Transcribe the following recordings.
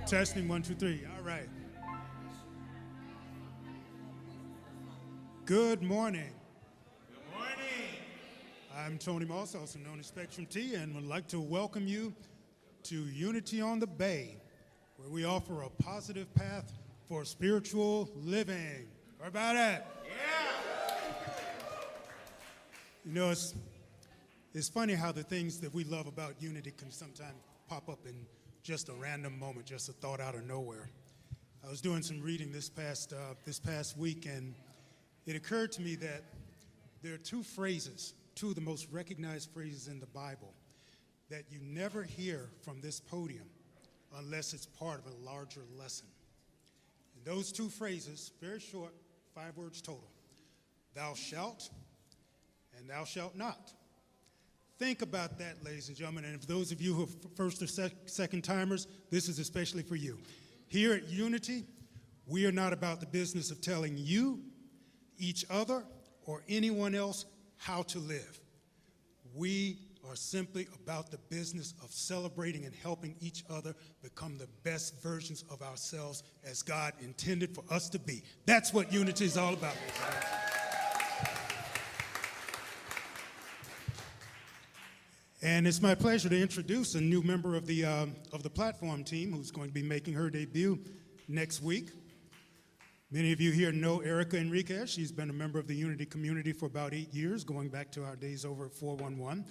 Testing, 1, 2, 3. All right. Good morning. Good morning. I'm Tony Moss, also known as Spectrum T, and would like to welcome you to Unity on the Bay, where we offer a positive path for spiritual living. What about that? Yeah. You know, it's funny how the things that we love about Unity can sometimes pop up in just a random moment, just a thought out of nowhere. I was doing some reading this past week, and it occurred to me that there are two of the most recognized phrases in the Bible that you never hear from this podium unless it's part of a larger lesson. And those two phrases, very short, 5 words total: thou shalt and thou shalt not. Think about that, ladies and gentlemen, and for those of you who are first or second timers, this is especially for you. Here at Unity, we are not about the business of telling you, each other, or anyone else how to live. We are simply about the business of celebrating and helping each other become the best versions of ourselves as God intended for us to be. That's what Unity is all about. And it's my pleasure to introduce a new member of the platform team who's going to be making her debut next week. Many of you here know Erica Enriquez. She's been a member of the Unity community for about 8 years, going back to our days over at 411,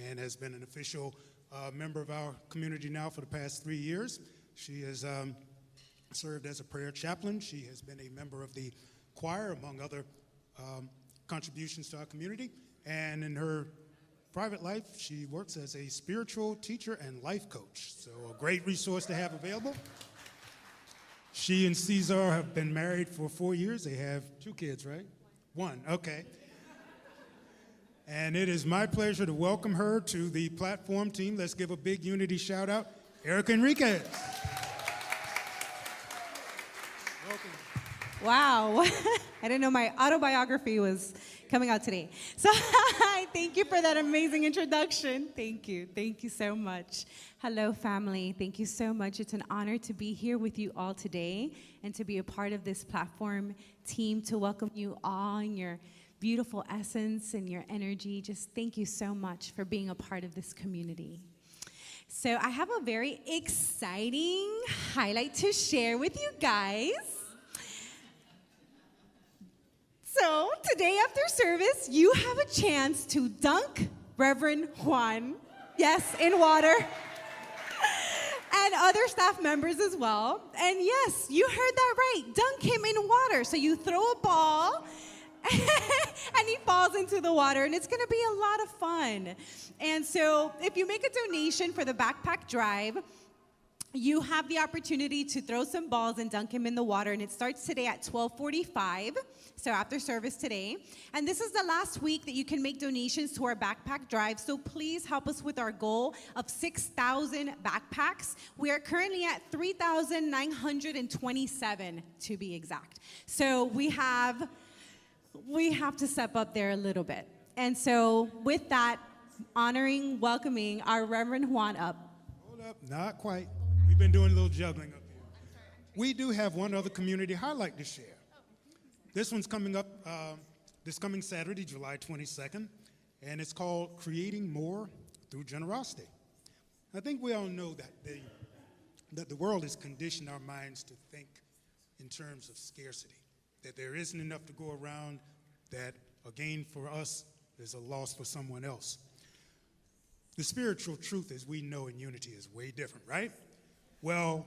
and has been an official member of our community now for the past 3 years. She has served as a prayer chaplain. She has been a member of the choir, among other contributions to our community. And in her private life, she works as a spiritual teacher and life coach, so a great resource to have available. She and Cesar have been married for 4 years. They have 2 kids, right? One, okay. And it is my pleasure to welcome her to the platform team. Let's give a big Unity shout out, Erica Enriquez. Welcome. Wow, I didn't know my autobiography was coming out today. So thank you for that amazing introduction. Thank you so much. Hello, family. Thank you so much. It's an honor to be here with you all today and to be a part of this platform team, to welcome you all in your beautiful essence and your energy. Just thank you so much for being a part of this community. So I have a very exciting highlight to share with you guys. So today after service, you have a chance to dunk Reverend Juan, yes, in water, and other staff members as well. And yes, you heard that right, dunk him in water. So you throw a ball, and he falls into the water, and it's gonna be a lot of fun. And so if you make a donation for the backpack drive, you have the opportunity to throw some balls and dunk him in the water, and it starts today at 12:45, so after service today. And this is the last week that you can make donations to our backpack drive, so please help us with our goal of 6,000 backpacks. We are currently at 3,927 to be exact. So we have to step up there a little bit. And so with that, welcoming our Reverend Juan up. Hold up, not quite. We've been doing a little juggling up here. We do have one other community highlight to share. This one's coming up this coming Saturday, July 22nd, and it's called Creating More Through Generosity. I think we all know that the world has conditioned our minds to think in terms of scarcity, that there isn't enough to go around, that a gain for us is a loss for someone else. The spiritual truth, as we know in unity, is way different, right? Well,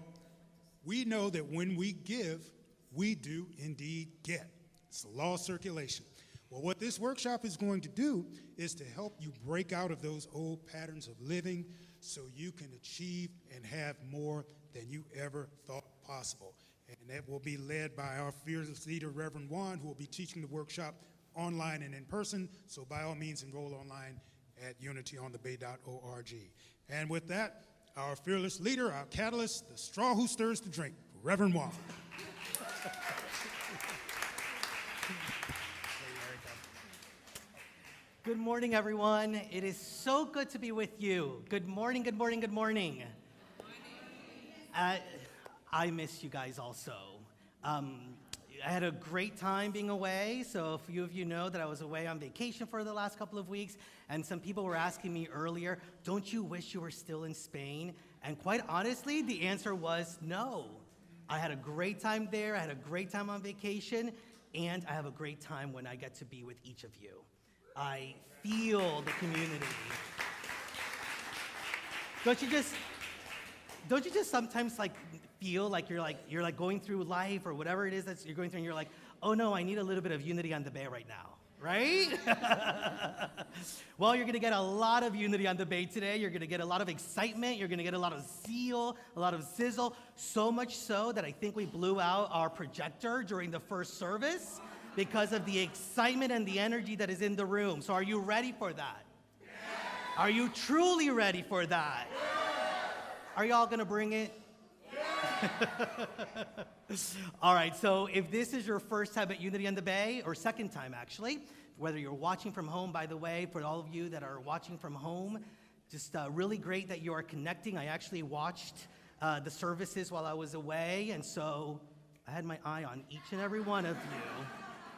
we know that when we give, we do indeed get. It's the law of circulation. Well, what this workshop is going to do is to help you break out of those old patterns of living so you can achieve and have more than you ever thought possible. And that will be led by our fearless leader, Reverend Juan, who will be teaching the workshop online and in person. So by all means, enroll online at unityonthebay.org. And with that, our fearless leader, our catalyst, the straw who stirs the drink, Reverend Juan. Good morning, everyone. It is so good to be with you. Good morning, good morning, good morning. I miss you guys also. I had a great time being away, so a few of you know that I was away on vacation for the last couple of weeks, and some people were asking me earlier, don't you wish you were still in Spain? And quite honestly, the answer was no. I had a great time there, I had a great time on vacation, and I have a great time when I get to be with each of you. I feel the community. Don't you just sometimes feel like you're going through life or whatever it is that you're going through and you're like, oh no, I need a little bit of unity on the Bay right now, right? Well, you're gonna get a lot of unity on the Bay today. You're gonna get a lot of excitement. You're gonna get a lot of zeal, a lot of sizzle, so much so that I think we blew out our projector during the first service because of the excitement and the energy that is in the room. So are you ready for that? Yeah. Are you truly ready for that? Yeah. Are y'all gonna bring it? All right, so if this is your first time at Unity on the Bay, or second time actually, whether you're watching from home, by the way, for all of you that are watching from home, just really great that you are connecting. I actually watched the services while I was away, and so I had my eye on each and every one of you.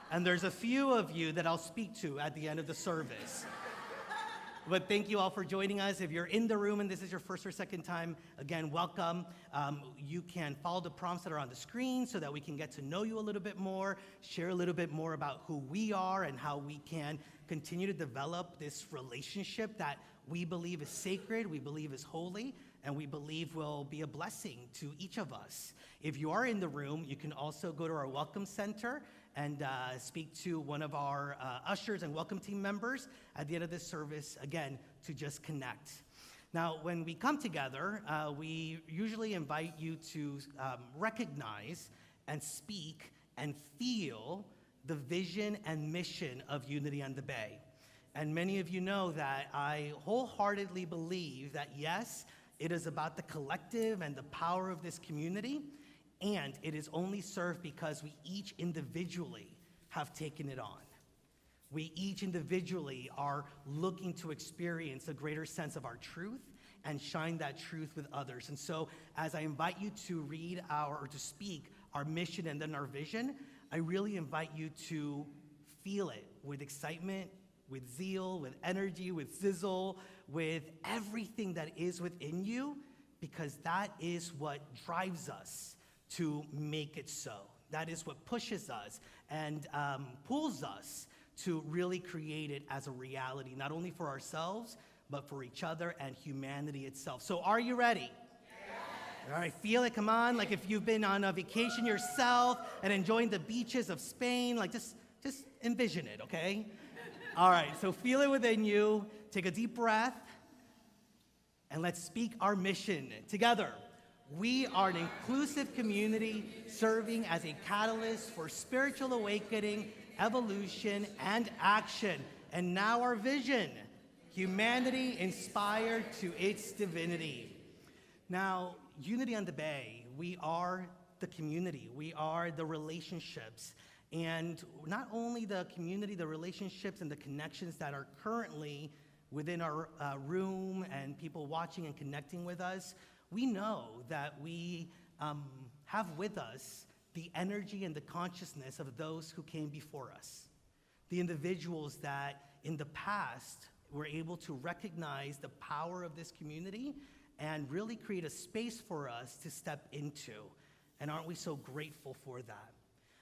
And there's a few of you that I'll speak to at the end of the service. But thank you all for joining us. If you're in the room and this is your first or second time, again, welcome. You can follow the prompts that are on the screen so that we can get to know you a little bit more, share a little bit more about who we are and how we can continue to develop this relationship that we believe is sacred, we believe is holy, and we believe will be a blessing to each of us. If you are in the room, you can also go to our Welcome Center and speak to one of our ushers and welcome team members at the end of this service, again, to just connect. Now, when we come together, we usually invite you to recognize and speak and feel the vision and mission of Unity on the Bay. And many of you know that I wholeheartedly believe that, yes, it is about the collective and the power of this community, and it is only served because we each individually have taken it on. We each individually are looking to experience a greater sense of our truth and shine that truth with others. And so as I invite you to read or to speak our mission and then our vision, I really invite you to feel it with excitement, with zeal, with energy, with sizzle, with everything that is within you, because that is what drives us to make it so. That is what pushes us and pulls us to really create it as a reality, not only for ourselves, but for each other and humanity itself. So are you ready? Yeah. All right, feel it, come on. Like if you've been on a vacation yourself and enjoying the beaches of Spain, like just envision it, okay? All right, so feel it within you. Take a deep breath, and let's speak our mission together. We are an inclusive community serving as a catalyst for spiritual awakening, evolution, and action. And now our vision, humanity inspired to its divinity. Now, Unity on the Bay, we are the community. We are the relationships. And not only the community, the relationships and the connections that are currently within our room and people watching and connecting with us, we know that we have with us the energy and the consciousness of those who came before us, the individuals that in the past, we're able to recognize the power of this community and really create a space for us to step into. And aren't we so grateful for that?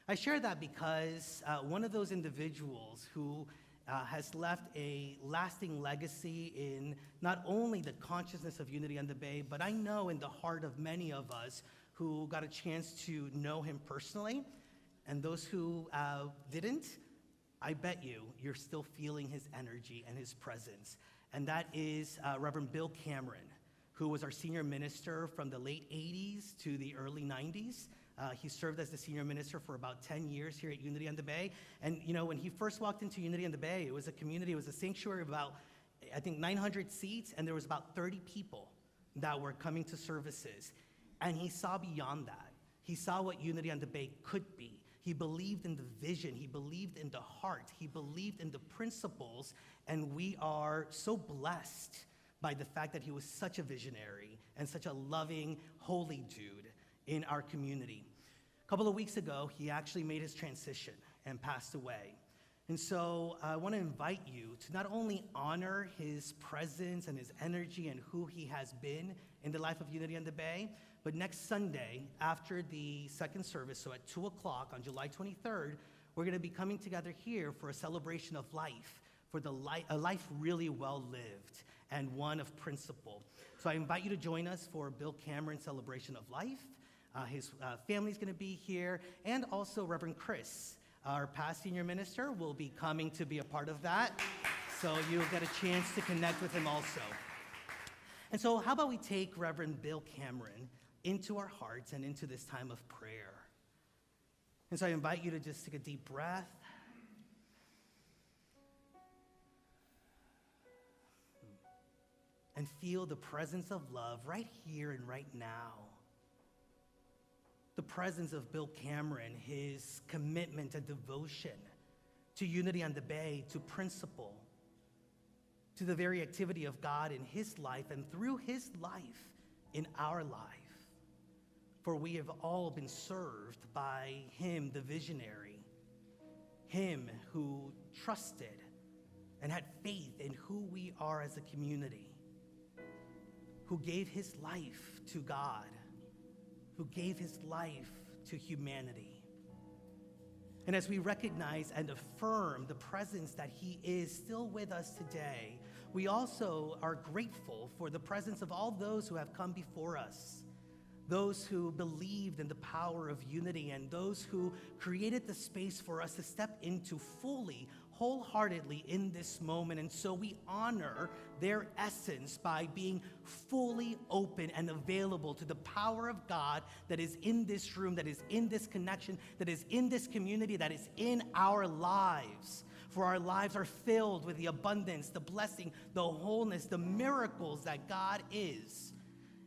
I share that because one of those individuals who has left a lasting legacy in not only the consciousness of Unity on the Bay, but I know in the heart of many of us who got a chance to know him personally, and those who didn't, I bet you're still feeling his energy and his presence. And that is Reverend Bill Cameron, who was our senior minister from the late 80s to the early 90s. He served as the senior minister for about 10 years here at Unity on the Bay. And you know, when he first walked into Unity on the Bay, it was a community, it was a sanctuary of about, I think, 900 seats, and there was about 30 people that were coming to services. And he saw beyond that. He saw what Unity on the Bay could be. He believed in the vision, he believed in the heart, he believed in the principles, and we are so blessed by the fact that he was such a visionary and such a loving, holy dude in our community. A couple of weeks ago, he actually made his transition and passed away. And so I want to invite you to not only honor his presence and his energy and who he has been in the life of Unity on the Bay, but next Sunday, after the second service, so at 2 o'clock on July 23rd, we're going to be coming together here for a celebration of life, for a life really well lived and one of principle. So I invite you to join us for Bill Cameron's celebration of life. His family's going to be here, and also Reverend Chris, our past senior minister, will be coming to be a part of that. So you'll get a chance to connect with him also. And so how about we take Reverend Bill Cameron into our hearts and into this time of prayer. And so I invite you to just take a deep breath. And feel the presence of love right here and right now. The presence of Bill Cameron, his commitment and devotion to Unity on the Bay, to principle, to the very activity of God in his life and through his life in our life. For we have all been served by him, the visionary, him who trusted and had faith in who we are as a community, who gave his life to God, who gave his life to humanity. And as we recognize and affirm the presence that he is still with us today, we also are grateful for the presence of all those who have come before us, those who believed in the power of unity, and those who created the space for us to step into fully, wholeheartedly in this moment. And so we honor their essence by being fully open and available to the power of God that is in this room, that is in this connection, that is in this community, that is in our lives. For our lives are filled with the abundance, the blessing, the wholeness, the miracles that God is.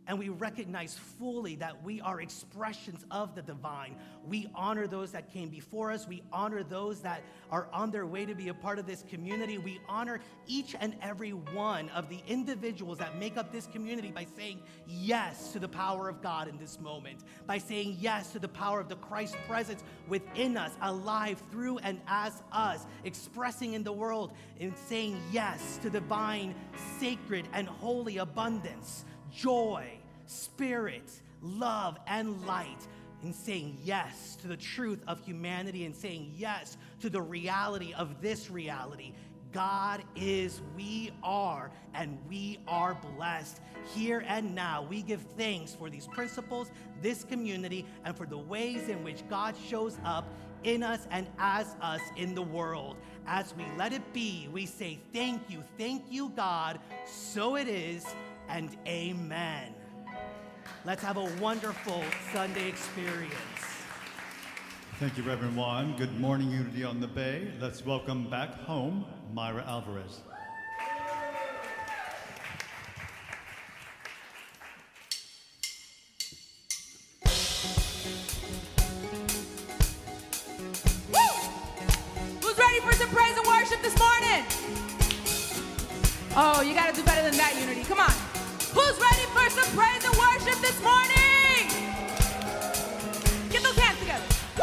And we recognize fully that we are expressions of the divine. We honor those that came before us. We honor those that are on their way to be a part of this community. We honor each and every one of the individuals that make up this community by saying yes to the power of God in this moment, by saying yes to the power of the Christ presence within us, alive through and as us, expressing in the world, and saying yes to divine, sacred, and holy abundance, joy, spirit, love, and light, in saying yes to the truth of humanity and saying yes to the reality of this reality. God is, we are, and we are blessed. Here and now, we give thanks for these principles, this community, and for the ways in which God shows up in us and as us in the world. As we let it be, we say thank you, God. So it is, and amen. Let's have a wonderful Sunday experience. Thank you, Reverend Juan. Good morning, Unity on the Bay. Let's welcome back home, Mayra Alvarez. Who's ready for some praise and worship this morning? Oh, you gotta do better than that, Unity. Come on. Who's ready for some praise and worship this morning? Get those hands together. Woo!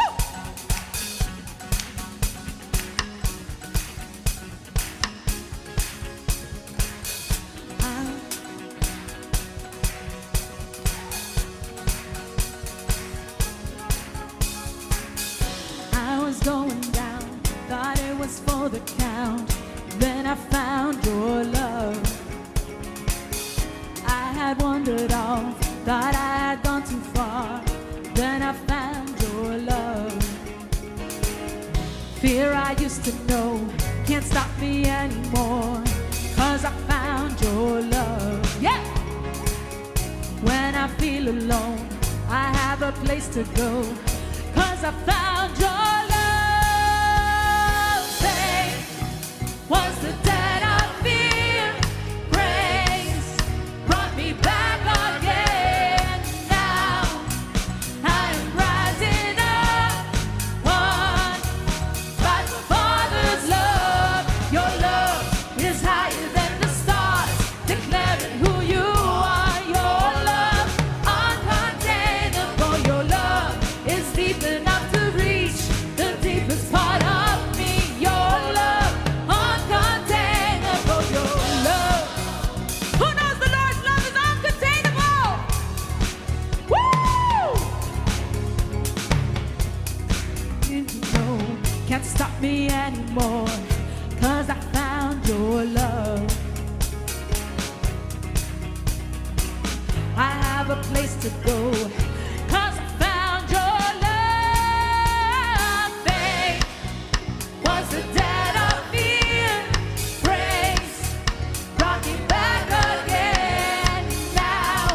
know the count. Then I found your love. I had wandered off, thought I had gone too far. Then I found your love. Fear I used to know can't stop me anymore, 'cause I found your love. Yeah! When I feel alone, I have a place to go, 'cause I found your love. Faith was the debt of fear. Grace brought me back again. Now I am rising up, won by the Father's love. Your love is higher than the stars, declaring who you are. Your love, uncontainable. Your love is deep enough to reach the deepest part of me. Your love, uncontainable. Your love. Who knows the Lord's love is uncontainable? Woo! You know, can't stop me anymore, 'cause I found your love. I have a place to go, 'cause I found your love. Faith was the debt of fear. Grace brought me back again. Now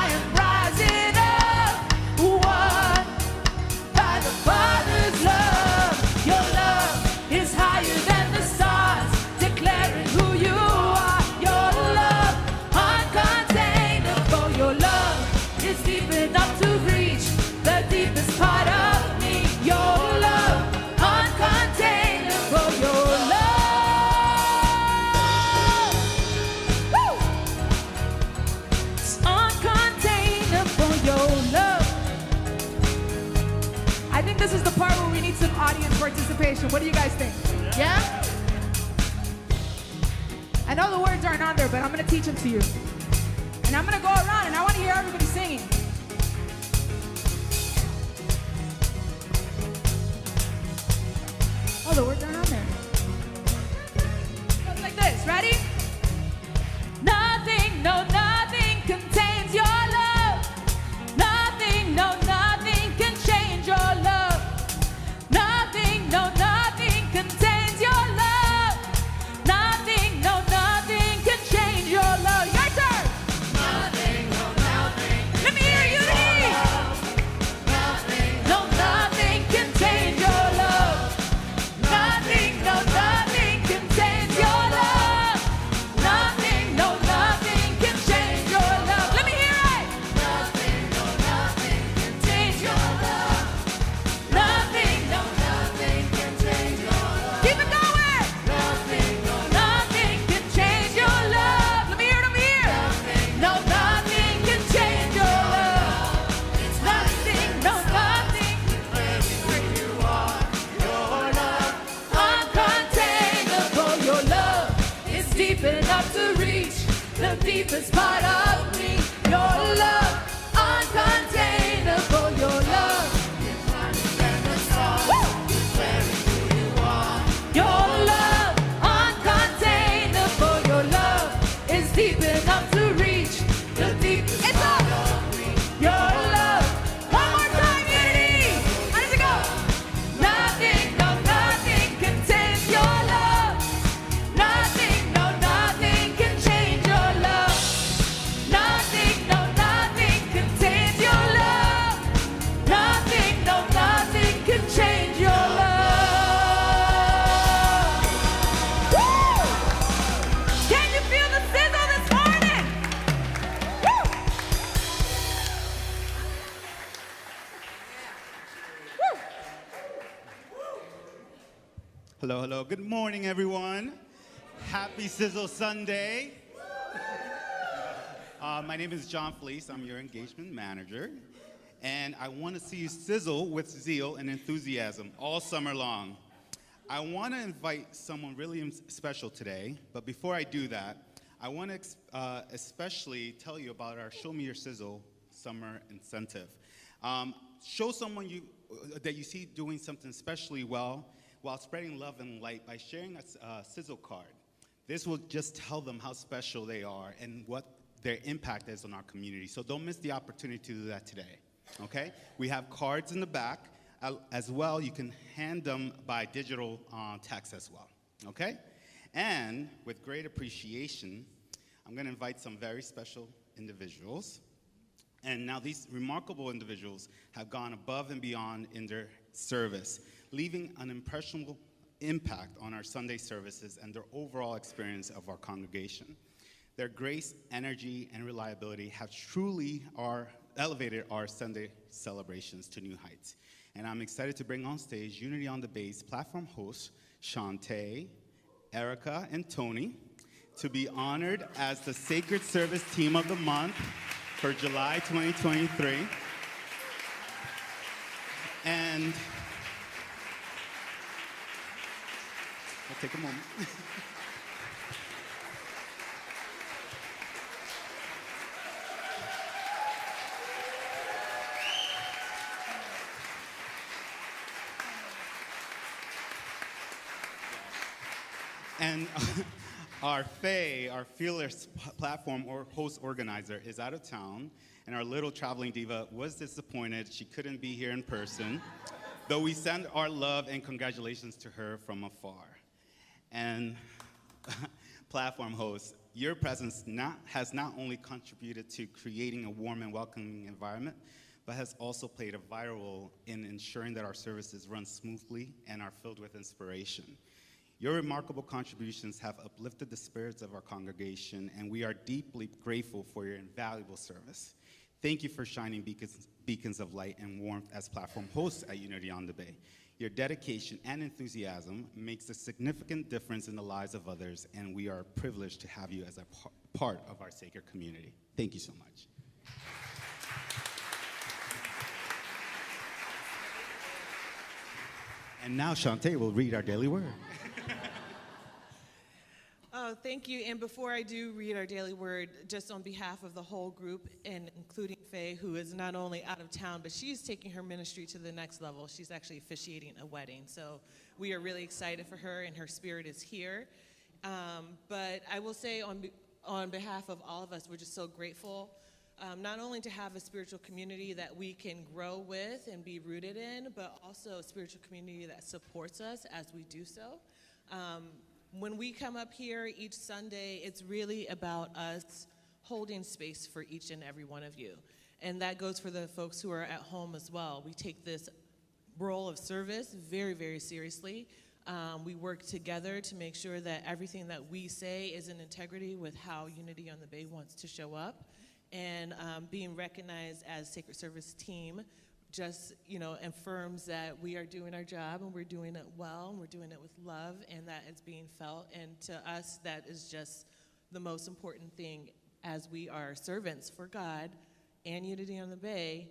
I am rising up, won by the Father's love. Your love is higher than the stars, declaring who you are. Your love, uncontainable. Your love is deep enough to reach the deepest part of me. Your love, uncontainable. Your love, woo! It's uncontainable. Your love. I think this is the part where we need some audience participation. What do you guys think? Yeah? I know the words aren't on there, but I'm going to teach them to you. And I'm going to go around and I want to hear everybody singing. Oh, the words aren't on there. Goes like this. Ready? Nothing, no, nothing contains your love. Nothing, no, nothing can change your love. Nothing, no, nothing contains your love. Nothing, no, nothing can change your love. Your turn. Nothing, no, nothing. Let me hear you. Nothing, no, nothing can change your love. Nothing, no, nothing contains your love. Nothing, no, nothing can change your love. Let me hear it. Nothing, no, nothing can change your love. Nothing, no, nothing can change your love. Keep it going. Nothing, no, nothing can change your love. Let me hear them here. No, nothing can change your love. It's nothing, no, nothing. Where you are, your love, uncontainable. Your love is deep enough to reach the deepest part of me. Your love, uncontainable. Your love is higher than the stars, declaring who you are. Your love, uncontainable. Your love is deep enough to reach the deepest part of me. Your love. One more time, unity. How does it go? Nothing, no, nothing contains your love. Nothing, no, nothing can change your love. Nothing, no, nothing contains your love. Nothing, no, nothing can change your love. Woo! Can you feel the sizzle this morning? Woo! Hello, hello. Good morning, everyone. Happy Sizzle Sunday. My name is John Fleece. I'm your engagement manager. And I want to see you sizzle with zeal and enthusiasm all summer long. I want to invite someone really special today. But before I do that, I want to especially tell you about our Show Me Your Sizzle summer incentive. Show someone that you see doing something especially well while spreading love and light by sharing a Sizzle card. This will just tell them how special they are and what their impact is on our community. So don't miss the opportunity to do that today, okay? We have cards in the back. As well, you can hand them by digital text as well, okay? And with great appreciation, I'm gonna invite some very special individuals. And now these remarkable individuals have gone above and beyond in their service, leaving an impressionable impact on our Sunday services and their overall experience of our congregation. Their grace, energy, and reliability have truly elevated our Sunday celebrations to new heights. And I'm excited to bring on stage Unity on the Bay's platform hosts, Shantae, Erica, and Tony, to be honored as the Sacred Service Team of the Month for July 2023. And I'll take a moment. And our Faye, our fearless platform or host organizer, is out of town, and our little traveling diva was disappointed she couldn't be here in person, though we send our love and congratulations to her from afar. And platform host, your presence has not only contributed to creating a warm and welcoming environment, but has also played a vital role in ensuring that our services run smoothly and are filled with inspiration. Your remarkable contributions have uplifted the spirits of our congregation, and we are deeply grateful for your invaluable service. Thank you for shining beacons of light and warmth as platform hosts at Unity on the Bay. Your dedication and enthusiasm makes a significant difference in the lives of others, and we are privileged to have you as a part of our sacred community. Thank you so much. And now Shantae will read our daily word. Oh, thank you. And before I do read our daily word, just on behalf of the whole group, and including Faye, who is not only out of town, but she's taking her ministry to the next level. She's actually officiating a wedding. So we are really excited for her, and her spirit is here. But I will say on behalf of all of us, we're just so grateful, not only to have a spiritual community that we can grow with and be rooted in, but also a spiritual community that supports us as we do so. When we come up here each Sunday, it's really about us holding space for each and every one of you. And that goes for the folks who are at home as well. We take this role of service very, very seriously. We work together to make sure that everything that we say is in integrity with how Unity on the Bay wants to show up. And being recognized as Sacred Service Team just, affirms that we are doing our job and we're doing it well and we're doing it with love and that it's being felt. And to us, that is just the most important thing as we are servants for God and Unity on the Bay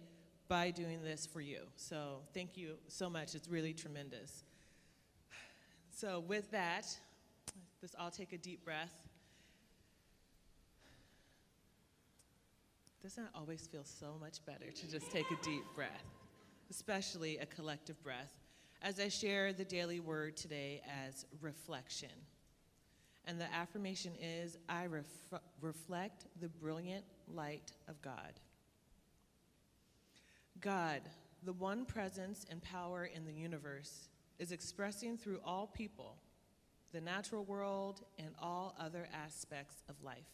by doing this for you. So thank you so much. It's really tremendous. So with that, let's all take a deep breath. Doesn't it always feel so much better to just take a deep breath, especially a collective breath, as I share the daily word today as reflection. And the affirmation is, I reflect the brilliant light of God. God, the one presence and power in the universe, is expressing through all people, the natural world, and all other aspects of life.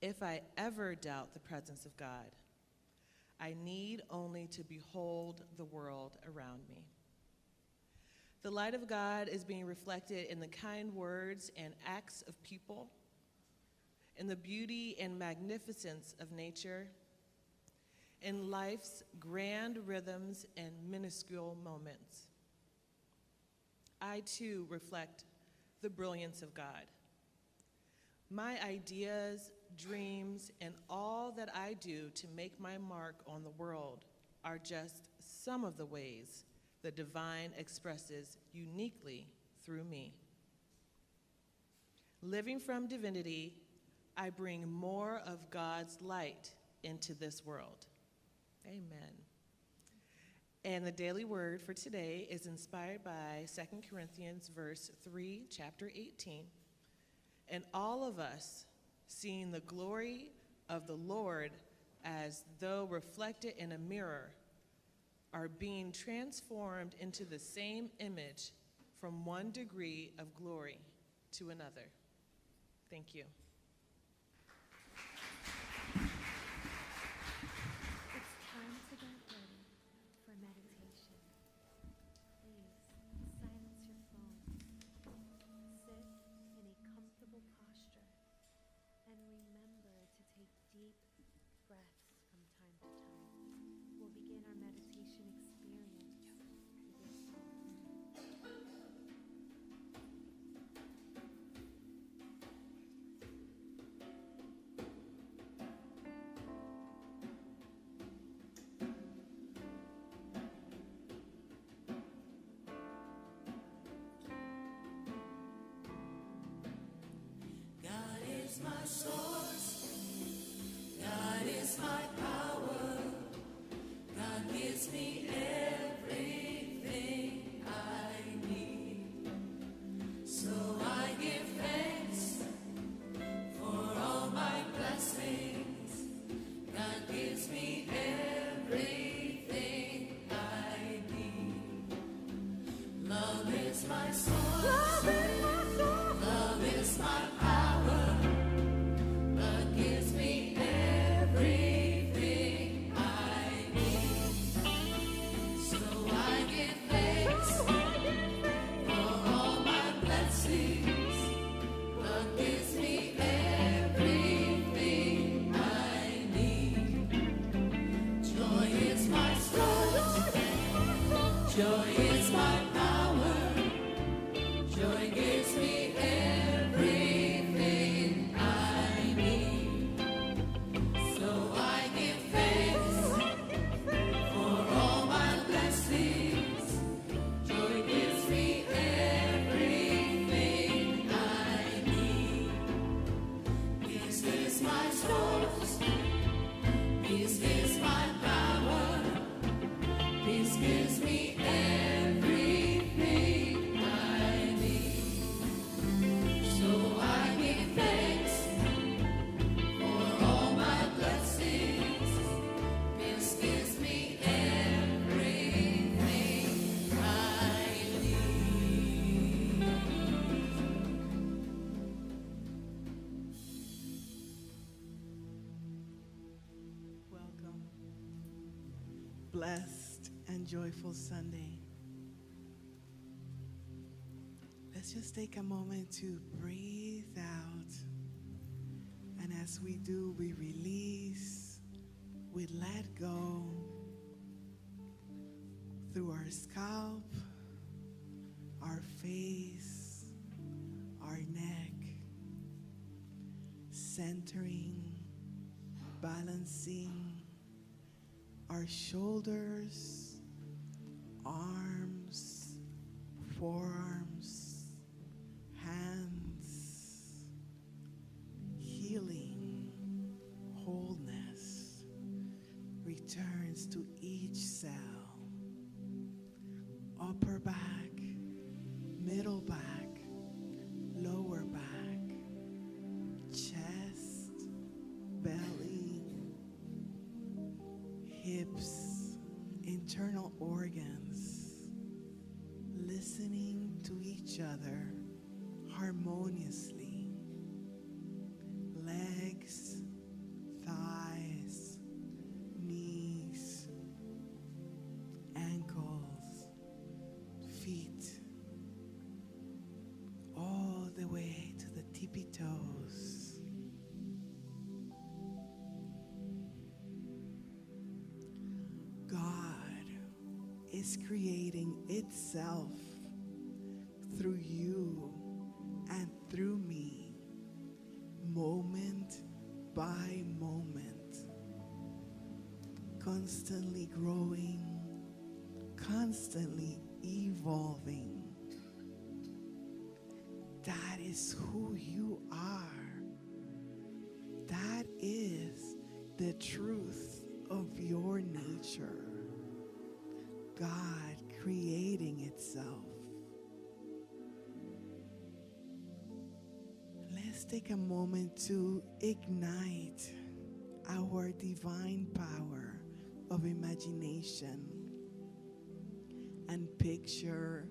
If I ever doubt the presence of God, I need only to behold the world around me. The light of God is being reflected in the kind words and acts of people, in the beauty and magnificence of nature, in life's grand rhythms and minuscule moments. I too reflect the brilliance of God. My ideas, dreams, and all that I do to make my mark on the world are just some of the ways the divine expresses uniquely through me. Living from divinity, I bring more of God's light into this world. Amen. And the daily word for today is inspired by 2 Corinthians verse 3, chapter 18. And all of us, seeing the glory of the Lord as though reflected in a mirror, are being transformed into the same image from one degree of glory to another. Thank you. It's time to get ready for meditation. Please silence your phone. Sit in a comfortable posture and remember to take deep breaths from time to time. We'll begin our meditation experience with this song. God is my source. God is my power. God gives me everything I need. So I give thanks for all my blessings. God gives me everything I need. Love is my source. Love is my power. God gives me everything I need. So I give thanks for all my blessings. God gives me everything I need. Joy is my source. Joy is my power. Joy gives me everything I need. So I give thanks for all my blessings. Joy gives me everything I need. Peace is my source. Peace is my power. Peace gives me everything I need. So I give thanks for all my blessings. Peace gives me everything I need. Welcome. Blessed and joyful Sunday. Let's just take a moment to breathe out. And as we do, we release, we let go through our scalp, our face, our neck, centering, balancing our shoulders, arms, forearms, hands, healing, wholeness returns to each cell, upper back, middle back, lower back, chest, belly, hips, internal organs, listening to each other harmoniously. Legs, thighs, knees, ankles, feet, all the way to the tippy toes. God is creating itself through you and through me, moment by moment, constantly growing, constantly evolving. That is who you are. That is the truth of your nature. God creating itself. Let's take a moment to ignite our divine power of imagination and picture,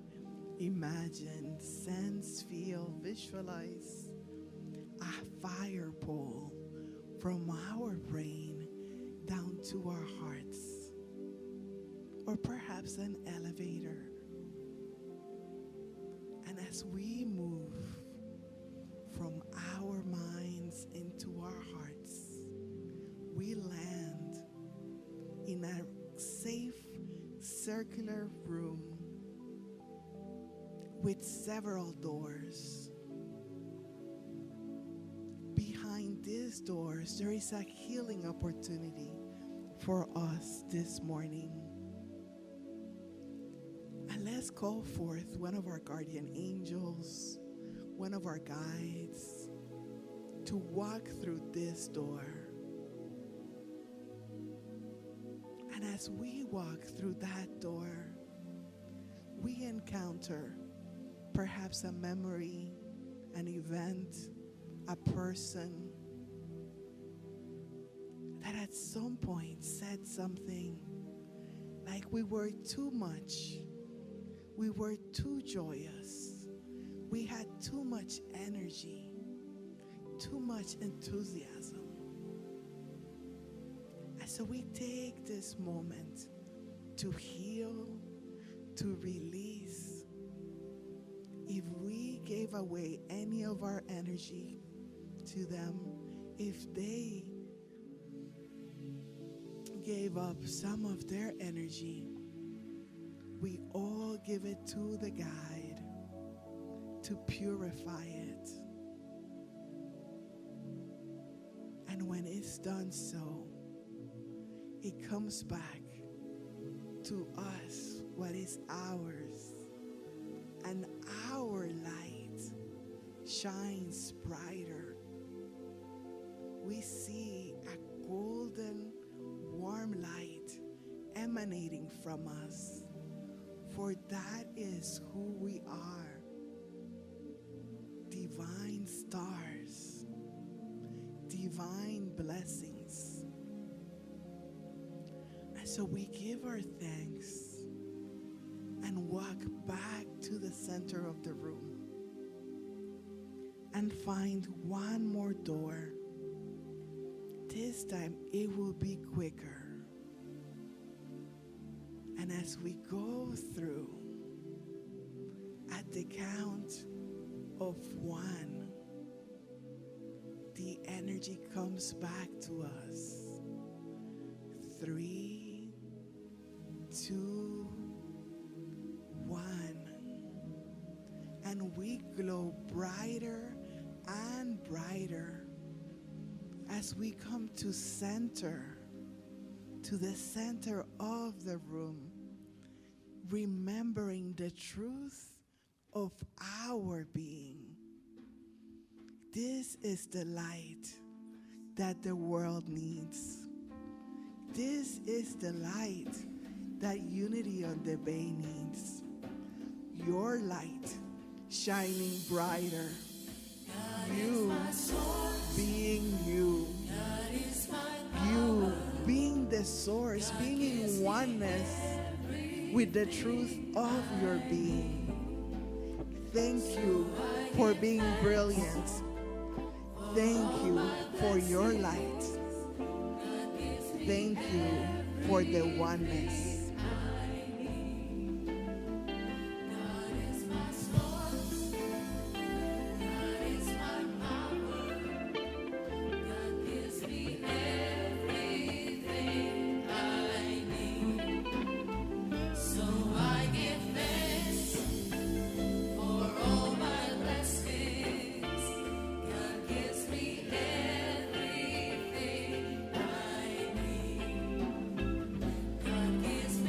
imagine, sense, feel, visualize a fire pole from our brain down to our hearts, or perhaps an elevator. And as we move from our minds into our hearts, we land in a safe circular room with several doors. Behind these doors, there is a healing opportunity for us this morning. And let's call forth one of our guardian angels, one of our guides, to walk through this door. And as we walk through that door, we encounter perhaps a memory, an event, a person that at some point said something like we were too much, we were too joyous, we had too much energy, too much enthusiasm. And so we take this moment to heal, to release. If we gave away any of our energy to them, if they gave up some of their energy, we all give it to the guide to purify it. And when it's done so, it comes back to us what is ours, and our light shines brighter. We see a golden, warm light emanating from us, for that is who we are. Divine stars, divine blessings. And so we give our thanks and walk back to the center of the room and find one more door. This time it will be quicker. And as we go through, at the count of 1, the energy comes back to us. 3, 2, 1. And we glow brighter and brighter as we come to center, to the center of the room, remembering the truth of our being. This is the light that the world needs. This is the light that Unity on the Bay needs. Your light shining brighter. You being you. You being the source, being in oneness with the truth of your being. Thank you for being brilliant. Thank you for your light. Thank you for the oneness. Gives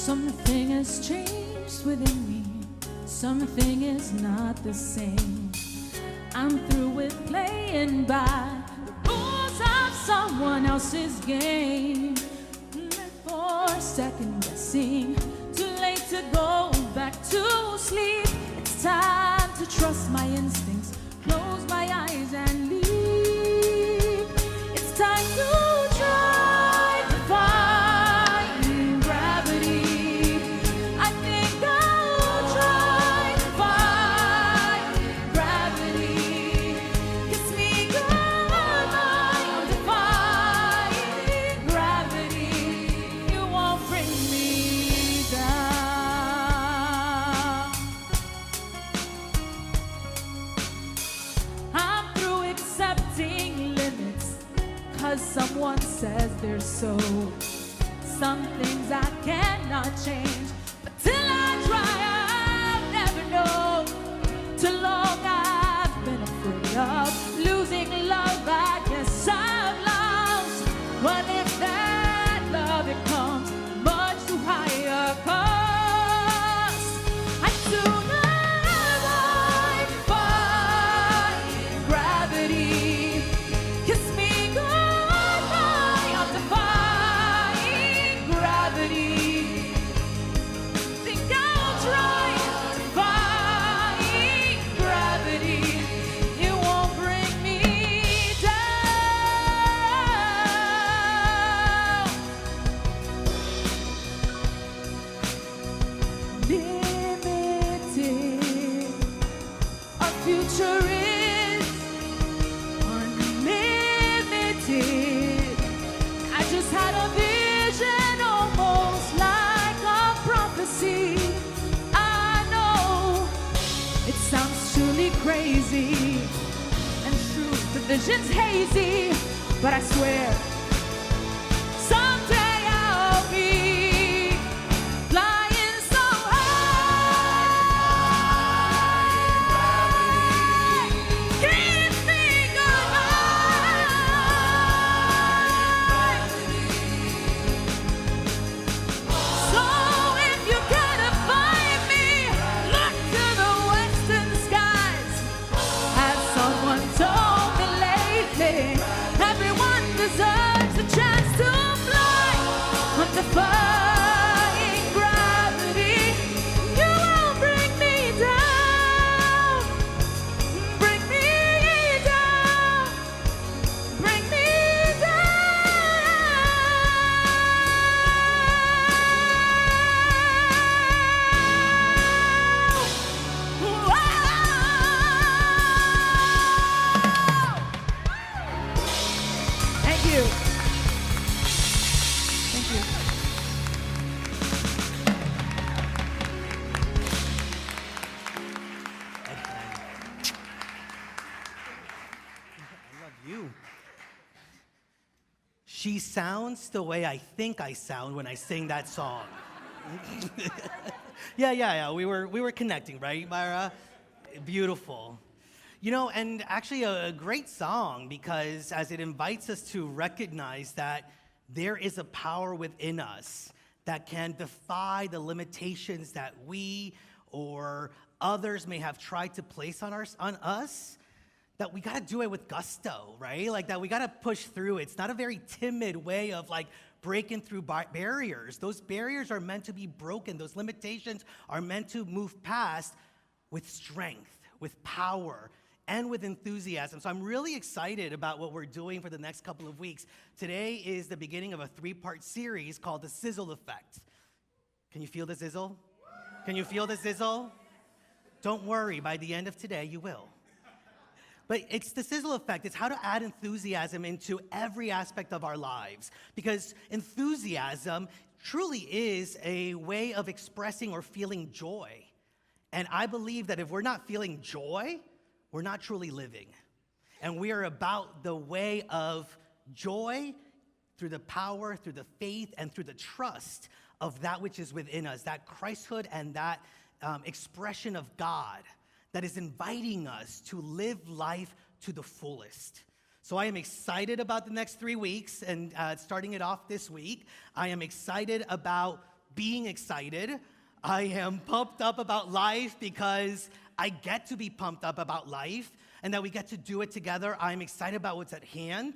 Something has changed within me. Something is not the same. I'm through with playing by the rules of someone else's game. For second guessing, too late to go back to sleep. It's time to trust my instincts, close my eyes and leave. It's time to try defying gravity. I think I'll try defying gravity. Kiss me goodbye, I'm defying gravity. You won't bring me down. I'm through accepting limits, 'cause someone says they're so. Some things I cannot change, but till I try, I'll never know. Too long I've been afraid of losing love. I guess I've lost. What if that love becomes much too high a cost? I sooner avoid defying gravity. Kiss me goodbye, I'm defying gravity. Think I'll try defying gravity. You won't bring me down. Limited, our future is unlimited. I just had a vision, almost like a prophecy. I know it sounds truly crazy, and true, the vision's hazy, but I swear someday I'll be flying so high. Kiss me goodbye. So if you gotta find me, look to the western skies. As someone told me lately, everyone deserves a chance to fly. I'm defying gravity. You won't bring me down. Bring me down. Bring me down. Wow. Thank you. Thank you. I love you. She sounds the way I think I sound when I sing that song. Yeah. We were connecting, right, Mayra? Beautiful. You know, and actually a great song, because as it invites us to recognize that there is a power within us that can defy the limitations that we or others may have tried to place on us, that we got to do it with gusto, right? Like that we got to push through. It's not a very timid way of like breaking through barriers. Those barriers are meant to be broken. Those limitations are meant to move past with strength, with power, and with enthusiasm. So I'm really excited about what we're doing for the next couple of weeks. Today is the beginning of a 3-part series called the Sizzle Effect. Can you feel the sizzle? Can you feel the sizzle? Don't worry, by the end of today, you will. But it's the sizzle effect. It's how to add enthusiasm into every aspect of our lives. Because enthusiasm truly is a way of expressing or feeling joy. And I believe that if we're not feeling joy, we're not truly living. And we are about the way of joy through the power, through the faith, and through the trust of that which is within us, that Christhood and that expression of God that is inviting us to live life to the fullest. So I am excited about the next 3 weeks, and starting it off this week, I am excited about being excited. I am pumped up about life because I get to be pumped up about life and that we get to do it together. I'm excited about what's at hand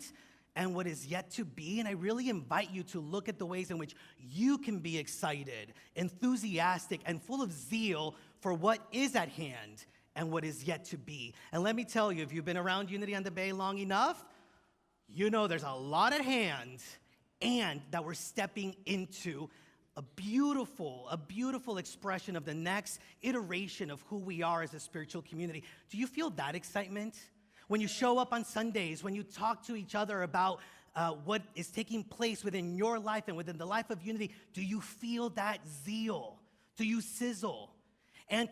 and what is yet to be. And I really invite you to look at the ways in which you can be excited, enthusiastic, and full of zeal for what is at hand and what is yet to be. And let me tell you, if you've been around Unity on the Bay long enough, you know there's a lot at hand and that we're stepping into a beautiful expression of the next iteration of who we are as a spiritual community. Do you feel that excitement? When you show up on Sundays, when you talk to each other about what is taking place within your life and within the life of Unity, do you feel that zeal? Do you sizzle? And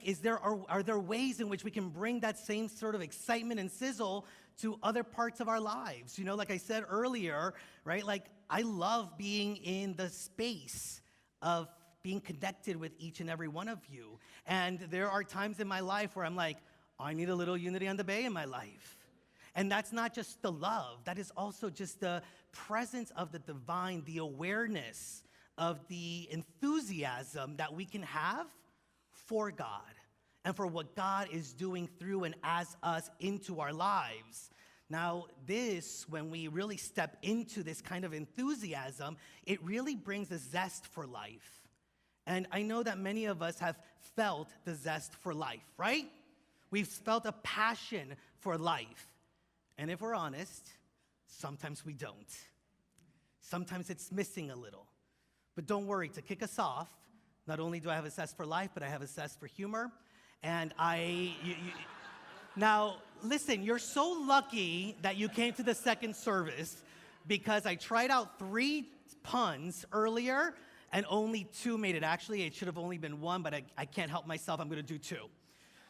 are there ways in which we can bring that same sort of excitement and sizzle to other parts of our lives? You know, like I said earlier, right? Like, I love being in the space of being connected with each and every one of you. And there are times in my life where I'm like, I need a little Unity on the Bay in my life. And that's not just the love, that is also just the presence of the divine, the awareness of the enthusiasm that we can have for God and for what God is doing through and as us into our lives. Now, this, when we really step into this kind of enthusiasm, it really brings a zest for life. And I know that many of us have felt the zest for life, right? We've felt a passion for life. And if we're honest, sometimes we don't. Sometimes it's missing a little. But don't worry, to kick us off, not only do I have a zest for life, but I have a zest for humor. And now, listen, you're so lucky that you came to the second service because I tried out 3 puns earlier and only 2 made it. Actually, it should have only been 1, but I can't help myself. I'm going to do 2.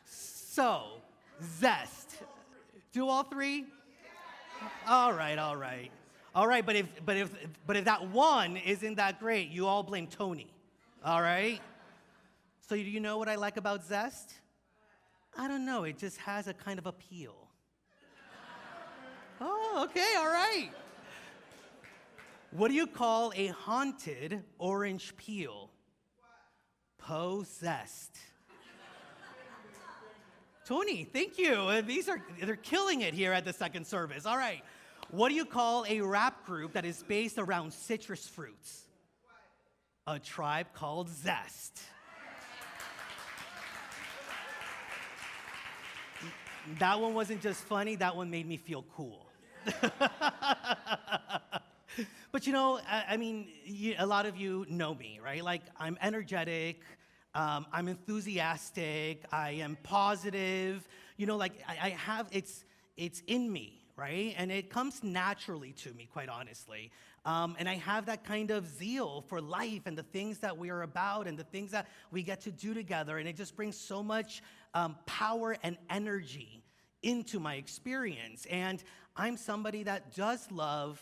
So, zest. Do all 3? All right. But if that 1 isn't that great, you all blame Tony. All right? So do you know what I like about zest? I don't know. It just has a kind of appeal. Oh, okay. All right. What do you call a haunted orange peel? Possessed. Tony, thank you. They're killing it here at the second service. All right. What do you call a rap group that is based around citrus fruits? A Tribe Called Zest. That one wasn't just funny, that one made me feel cool. But you know, I mean, a lot of you know me, right? Like, I'm energetic, I'm enthusiastic, I am positive. You know, like, I have, it's in me, right? And it comes naturally to me, quite honestly. And I have that kind of zeal for life and the things that we are about and the things that we get to do together. And it just brings so much power and energy into my experience. And I'm somebody that does love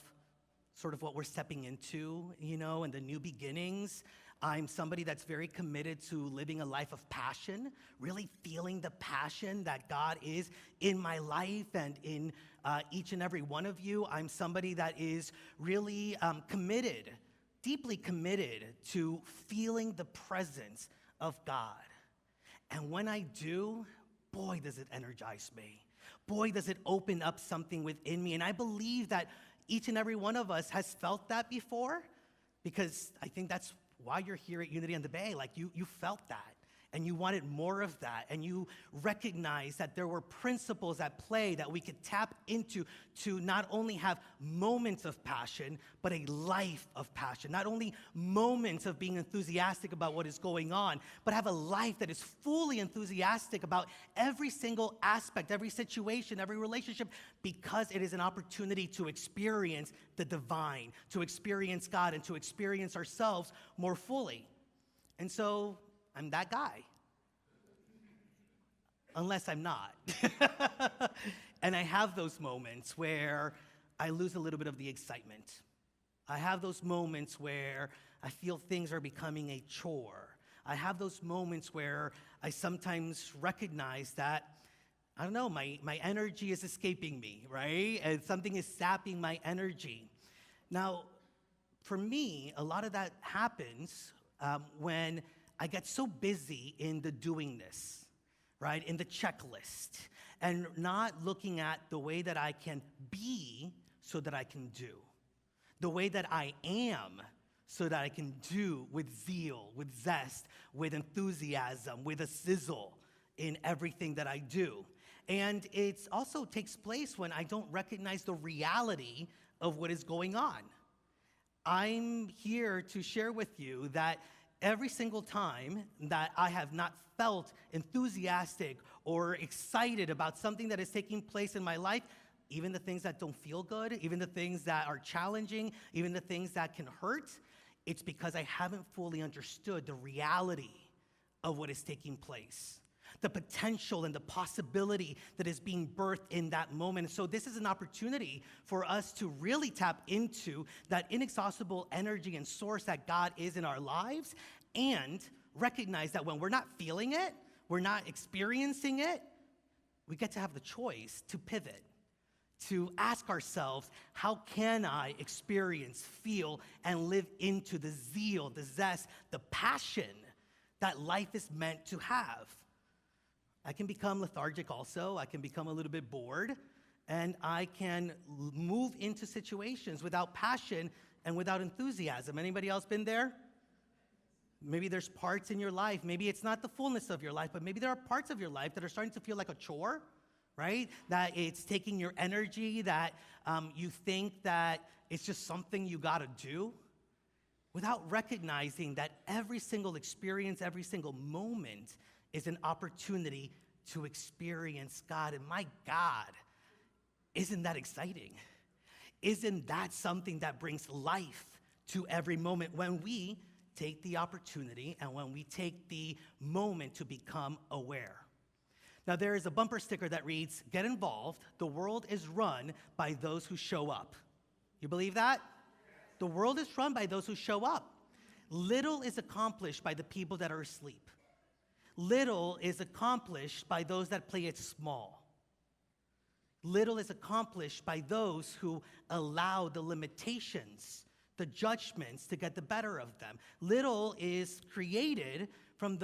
sort of what we're stepping into, you know, and the new beginnings. I'm somebody that's very committed to living a life of passion, really feeling the passion that God is in my life and in each and every one of you. I'm somebody that is really committed, deeply committed to feeling the presence of God. And when I do, boy, does it energize me. Boy, does it open up something within me. And I believe that each and every one of us has felt that before, because I think that's why you're here at Unity on the Bay. Like, you felt that, and you wanted more of that, and you recognized that there were principles at play that we could tap into to not only have moments of passion, but a life of passion. Not only moments of being enthusiastic about what is going on, but have a life that is fully enthusiastic about every single aspect, every situation, every relationship, because it is an opportunity to experience the divine, to experience God, and to experience ourselves more fully. And so, I'm that guy. Unless I'm not. And I have those moments where I lose a little bit of the excitement. I have those moments where I feel things are becoming a chore. I have those moments where I sometimes recognize that, I don't know, my energy is escaping me, right? And something is sapping my energy. Now, for me, a lot of that happens when I get so busy in the doingness, right, in the checklist, and not looking at the way that I can be so that I can do, the way that I am so that I can do with zeal, with zest, with enthusiasm, with a sizzle in everything that I do. And it also takes place when I don't recognize the reality of what is going on. I'm here to share with you that every single time that I have not felt enthusiastic or excited about something that is taking place in my life, even the things that don't feel good, even the things that are challenging, even the things that can hurt, it's because I haven't fully understood the reality of what is taking place, the potential and the possibility that is being birthed in that moment. So this is an opportunity for us to really tap into that inexhaustible energy and source that God is in our lives, and recognize that when we're not feeling it, we're not experiencing it, we get to have the choice to pivot, to ask ourselves, how can I experience, feel, and live into the zeal, the zest, the passion that life is meant to have? I can become lethargic also. I can become a little bit bored, and I can move into situations without passion and without enthusiasm. Anybody else been there? Maybe there's parts in your life, maybe it's not the fullness of your life, but maybe there are parts of your life that are starting to feel like a chore, right? That it's taking your energy, that you think that it's just something you gotta do, without recognizing that every single experience, every single moment is an opportunity to experience God. And my God, isn't that exciting? Isn't that something that brings life to every moment when we take the opportunity and when we take the moment to become aware? Now, there is a bumper sticker that reads, "Get involved. The world is run by those who show up." You believe that? The world is run by those who show up. Little is accomplished by the people that are asleep. Little is accomplished by those that play it small. Little is accomplished by those who allow the limitations, the judgments to get the better of them. Little is created from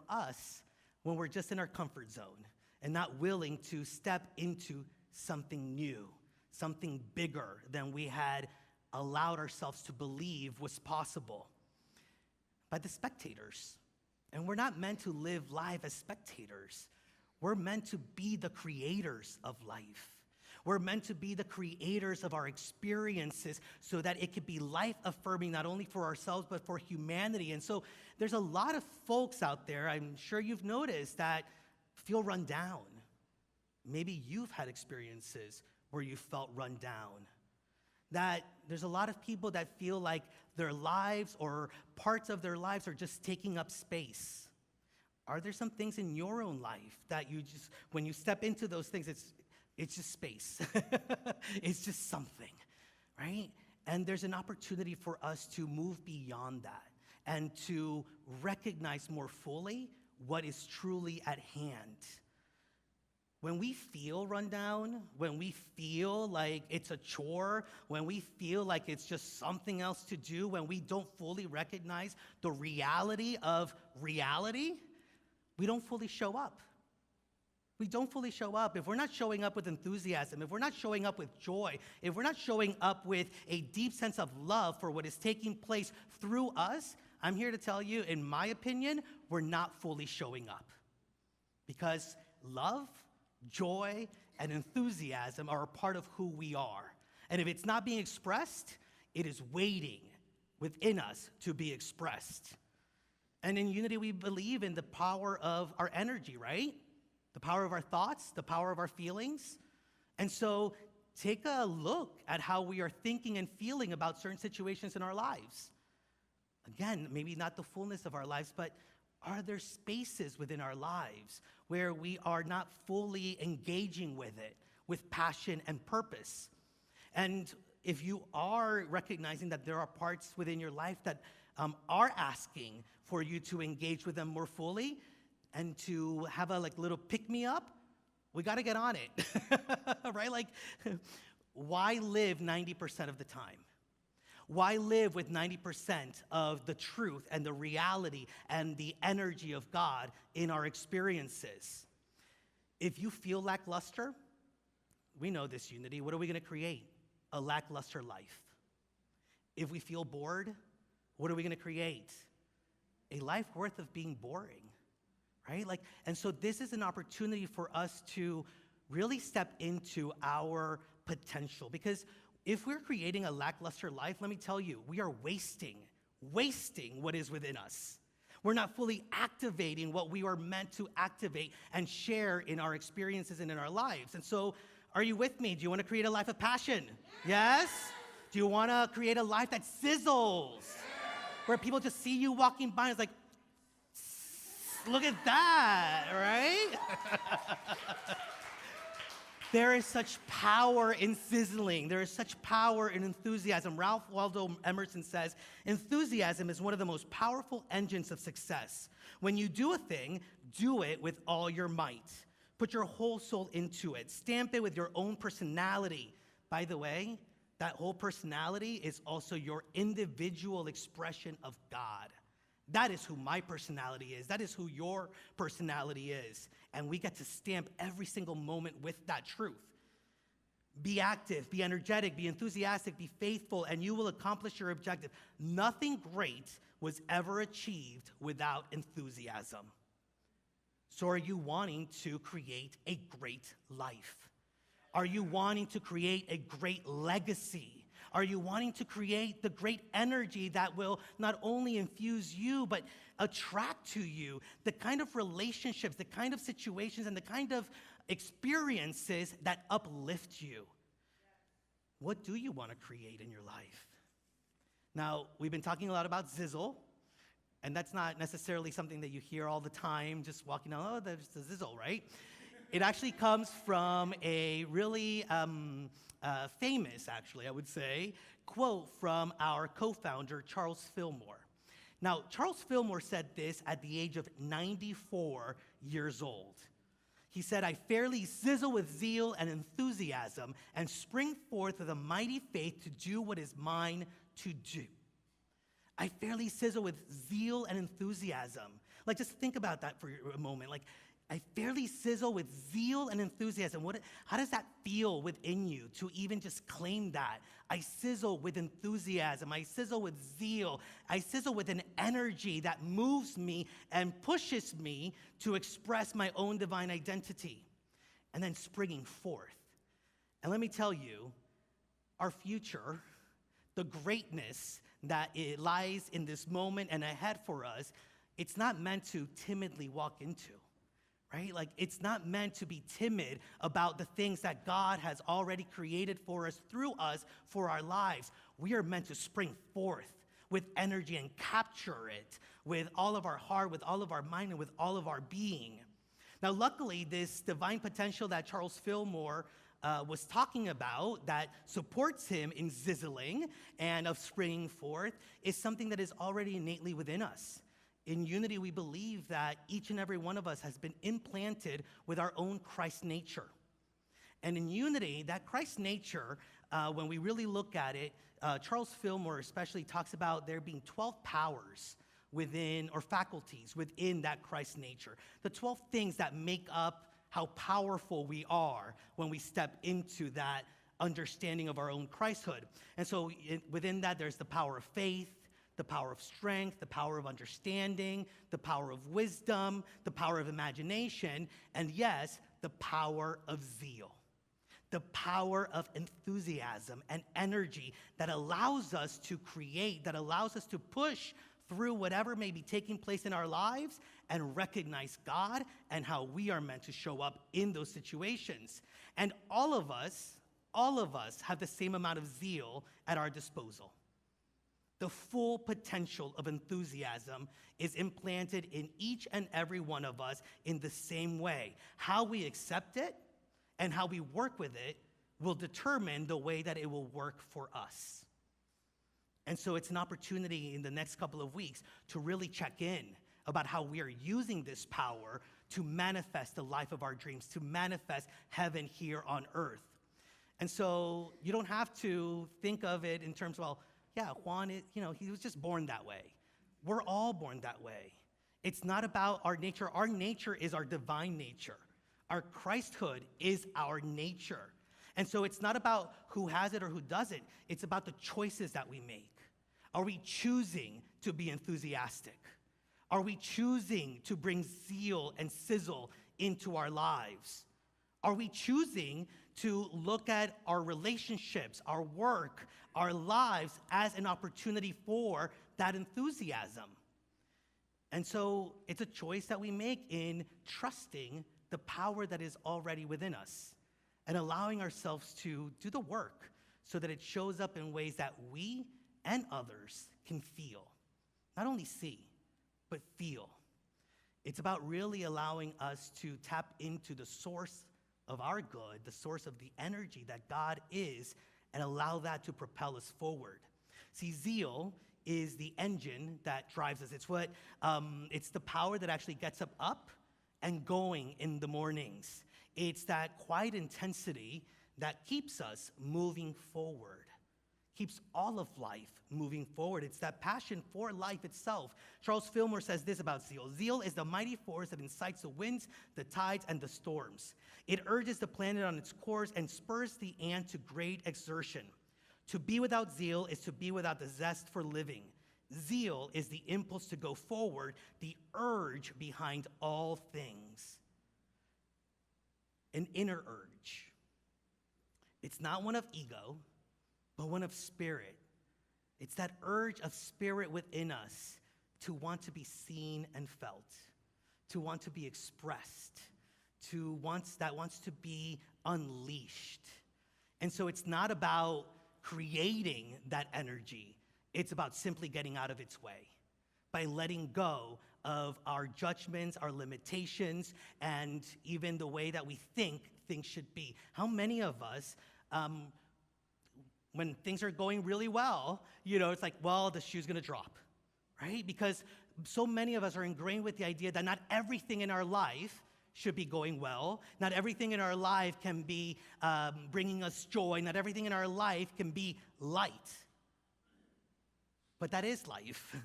us, when we're just in our comfort zone and not willing to step into something new, something bigger than we had allowed ourselves to believe was possible. By the spectators. And we're not meant to live life as spectators. We're meant to be the creators of life. We're meant to be the creators of our experiences so that it could be life-affirming not only for ourselves but for humanity. And so there's a lot of folks out there, I'm sure you've noticed, that feel run down. Maybe you've had experiences where you felt run down. That there's a lot of people that feel like their lives or parts of their lives are just taking up space. Are there some things in your own life that you just, when you step into those things, it's just space. It's just something, right? And there's an opportunity for us to move beyond that and to recognize more fully what is truly at hand. When we feel run down, when we feel like it's a chore, when we feel like it's just something else to do, when we don't fully recognize the reality of reality, we don't fully show up. We don't fully show up. If we're not showing up with enthusiasm, if we're not showing up with joy, if we're not showing up with a deep sense of love for what is taking place through us, I'm here to tell you, in my opinion, we're not fully showing up. Because love, joy, and enthusiasm are a part of who we are. And if it's not being expressed, it is waiting within us to be expressed. And in Unity, we believe in the power of our energy, right? The power of our thoughts, the power of our feelings. And so take a look at how we are thinking and feeling about certain situations in our lives. Again, maybe not the fullness of our lives, but are there spaces within our lives where we are not fully engaging with it, with passion and purpose? And if you are recognizing that there are parts within your life that are asking for you to engage with them more fully and to have a little pick-me-up, we got to get on it, right? Why live 90% of the time? Why live with 90% of the truth and the reality and the energy of God in our experiences? If you feel lackluster, we know this, Unity. What are we going to create? A lackluster life. If we feel bored, what are we going to create? A life worth of being boring, right? And so this is an opportunity for us to really step into our potential, because if we're creating a lackluster life, let me tell you, we are wasting what is within us. We're not fully activating what we are meant to activate and share in our experiences and in our lives. And so, are you with me? Do you want to create a life of passion? Yes? Do you want to create a life that sizzles? Where people just see you walking by and it's like, look at that, right? There is such power in sizzling. There is such power in enthusiasm. Ralph Waldo Emerson says, enthusiasm is one of the most powerful engines of success. When you do a thing, do it with all your might. Put your whole soul into it. Stamp it with your own personality. By the way, that whole personality is also your individual expression of God. That is who my personality is. That is who your personality is. And we get to stamp every single moment with that truth. Be active, be energetic, be enthusiastic, be faithful, and you will accomplish your objective. Nothing great was ever achieved without enthusiasm. So are you wanting to create a great life? Are you wanting to create a great legacy? Are you wanting to create the great energy that will not only infuse you, but attract to you the kind of relationships, the kind of situations, and the kind of experiences that uplift you? What do you want to create in your life? Now, we've been talking a lot about Sizzle, and that's not necessarily something that you hear all the time, just walking down, oh, there's the Sizzle, right? It actually comes from a really famous, actually, I would say, quote from our co-founder, Charles Fillmore. Now, Charles Fillmore said this at the age of 94 years old. He said, I fairly sizzle with zeal and enthusiasm and spring forth with a mighty faith to do what is mine to do. I fairly sizzle with zeal and enthusiasm. Just think about that for a moment. I fairly sizzle with zeal and enthusiasm. How does that feel within you to even just claim that? I sizzle with enthusiasm. I sizzle with zeal. I sizzle with an energy that moves me and pushes me to express my own divine identity. And then springing forth. And let me tell you, our future, the greatness that it lies in this moment and ahead for us, it's not meant to timidly walk into. Right? It's not meant to be timid about the things that God has already created for us, through us, for our lives. We are meant to spring forth with energy and capture it with all of our heart, with all of our mind, and with all of our being. Now, luckily, this divine potential that Charles Fillmore was talking about that supports him in sizzling and of springing forth is something that is already innately within us. In Unity, we believe that each and every one of us has been implanted with our own Christ nature. And in Unity, that Christ nature, when we really look at it, Charles Fillmore especially talks about there being 12 powers within, or faculties within that Christ nature. The 12 things that make up how powerful we are when we step into that understanding of our own Christhood. And so within that, there's the power of faith, the power of strength, the power of understanding, the power of wisdom, the power of imagination, and yes, the power of zeal. The power of enthusiasm and energy that allows us to create, that allows us to push through whatever may be taking place in our lives and recognize God and how we are meant to show up in those situations. And all of us have the same amount of zeal at our disposal. The full potential of enthusiasm is implanted in each and every one of us in the same way. How we accept it and how we work with it will determine the way that it will work for us. And so it's an opportunity in the next couple of weeks to really check in about how we are using this power to manifest the life of our dreams, to manifest heaven here on earth. And so you don't have to think of it in terms of, well, yeah, Juan, he was just born that way. We're all born that way. It's not about our nature. Our nature is our divine nature. Our Christhood is our nature. And so it's not about who has it or who doesn't. It's about the choices that we make. Are we choosing to be enthusiastic? Are we choosing to bring zeal and sizzle into our lives? Are we choosing to look at our relationships, our work, our lives as an opportunity for that enthusiasm? And so it's a choice that we make in trusting the power that is already within us and allowing ourselves to do the work so that it shows up in ways that we and others can feel. Not only see, but feel. It's about really allowing us to tap into the source of our good, the source of the energy that God is, and allow that to propel us forward. See, zeal is the engine that drives us. It's the power that actually gets us up and going in the mornings. It's that quiet intensity that keeps us moving forward, keeps all of life moving forward. It's that passion for life itself. Charles Fillmore says this about zeal. Zeal is the mighty force that incites the winds, the tides, and the storms. It urges the planet on its course and spurs the ant to great exertion. To be without zeal is to be without the zest for living. Zeal is the impulse to go forward, the urge behind all things. An inner urge. It's not one of ego, but one of spirit. It's that urge of spirit within us to want to be seen and felt, to want to be expressed, that wants to be unleashed. And so it's not about creating that energy. It's about simply getting out of its way by letting go of our judgments, our limitations, and even the way that we think things should be. How many of us, when things are going really well, it's like, well, the shoe's gonna drop, right? Because so many of us are ingrained with the idea that not everything in our life should be going well. Not everything in our life can be bringing us joy. Not everything in our life can be light. But that is life.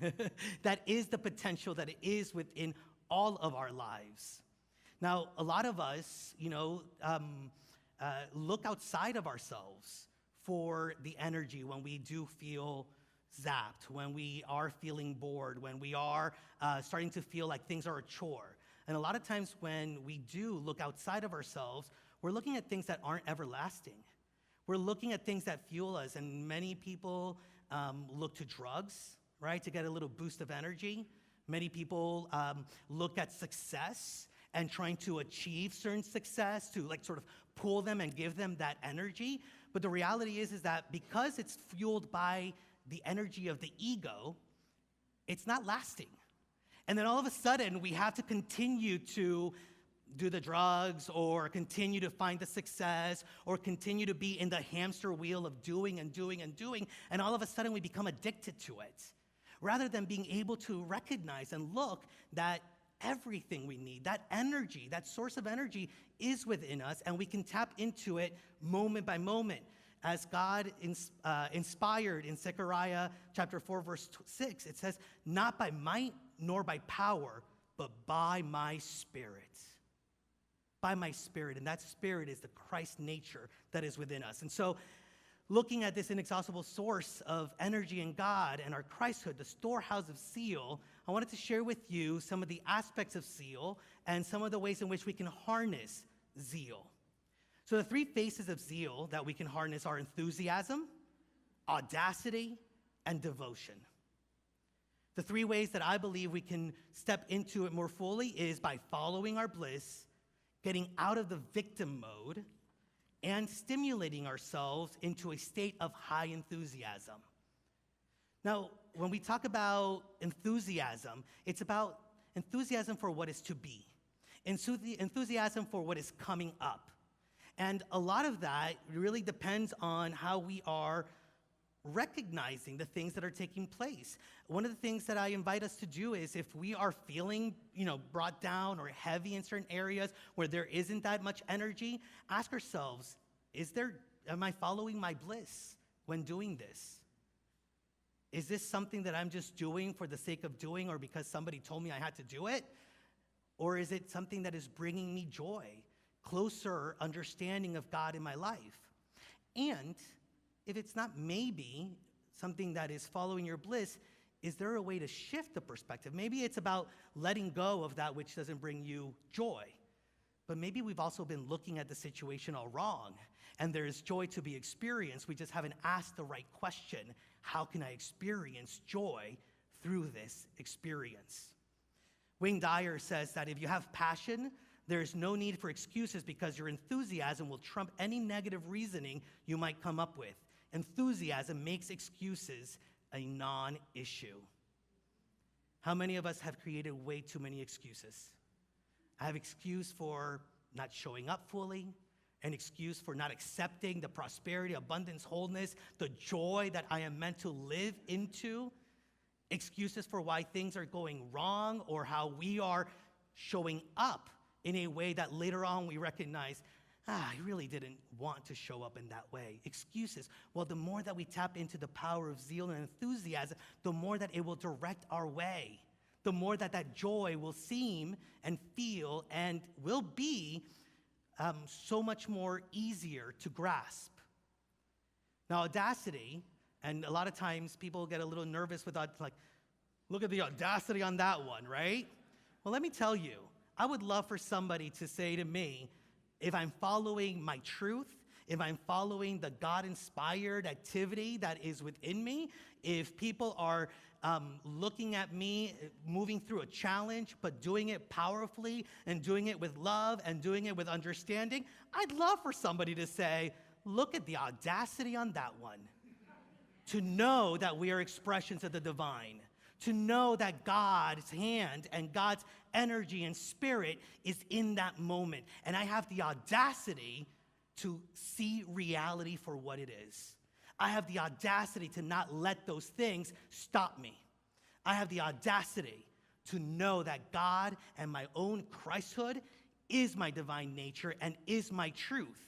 That is the potential that it is within all of our lives. Now, a lot of us, look outside of ourselves for the energy when we do feel zapped, when we are feeling bored, when we are starting to feel like things are a chore. And a lot of times when we do look outside of ourselves, we're looking at things that aren't everlasting. We're looking at things that fuel us, and many people look to drugs, right, to get a little boost of energy. Many people look at success and trying to achieve certain success to sort of pull them and give them that energy. But the reality is that because it's fueled by the energy of the ego, it's not lasting. And then all of a sudden, we have to continue to do the drugs or continue to find the success or continue to be in the hamster wheel of doing and doing and doing. And all of a sudden, we become addicted to it. Rather than being able to recognize and look that everything we need, that energy, that source of energy is within us, and we can tap into it moment by moment. As God inspired in Zechariah chapter 4, verse 6, it says, not by might nor by power, but by my spirit. By my spirit, and that spirit is the Christ nature that is within us. And so, looking at this inexhaustible source of energy in God and our Christhood, the storehouse of zeal, I wanted to share with you some of the aspects of zeal and some of the ways in which we can harness zeal. So the three faces of zeal that we can harness are enthusiasm, audacity, and devotion. The three ways that I believe we can step into it more fully is by following our bliss, getting out of the victim mode, and stimulating ourselves into a state of high enthusiasm. Now, when we talk about enthusiasm, it's about enthusiasm for what is to be, enthusiasm for what is coming up. And a lot of that really depends on how we are recognizing the things that are taking place. One of the things that I invite us to do is if we are feeling, brought down or heavy in certain areas where there isn't that much energy, ask ourselves, am I following my bliss when doing this? Is this something that I'm just doing for the sake of doing or because somebody told me I had to do it? Or is it something that is bringing me joy, closer understanding of God in my life? And if it's not maybe something that is following your bliss, is there a way to shift the perspective? Maybe it's about letting go of that which doesn't bring you joy. But maybe we've also been looking at the situation all wrong, and there is joy to be experienced. We just haven't asked the right question. How can I experience joy through this experience? Wayne Dyer says that if you have passion, there is no need for excuses because your enthusiasm will trump any negative reasoning you might come up with. Enthusiasm makes excuses a non-issue. How many of us have created way too many excuses? I have excuse for not showing up fully, an excuse for not accepting the prosperity, abundance, wholeness, the joy that I am meant to live into, excuses for why things are going wrong or how we are showing up in a way that later on we recognize, I really didn't want to show up in that way. Excuses. Well, the more that we tap into the power of zeal and enthusiasm, the more that it will direct our way. The more that that joy will seem and feel and will be so much more easier to grasp. Now, audacity, and a lot of times people get a little nervous with that, like, look at the audacity on that one, right? Well, let me tell you, I would love for somebody to say to me, if I'm following my truth, if I'm following the God-inspired activity that is within me, if people are looking at me, moving through a challenge, but doing it powerfully and doing it with love and doing it with understanding, I'd love for somebody to say, look at the audacity on that one. To know that we are expressions of the divine. To know that God's hand and God's energy and spirit is in that moment. And I have the audacity to see reality for what it is. I have the audacity to not let those things stop me. I have the audacity to know that God and my own Christhood is my divine nature and is my truth.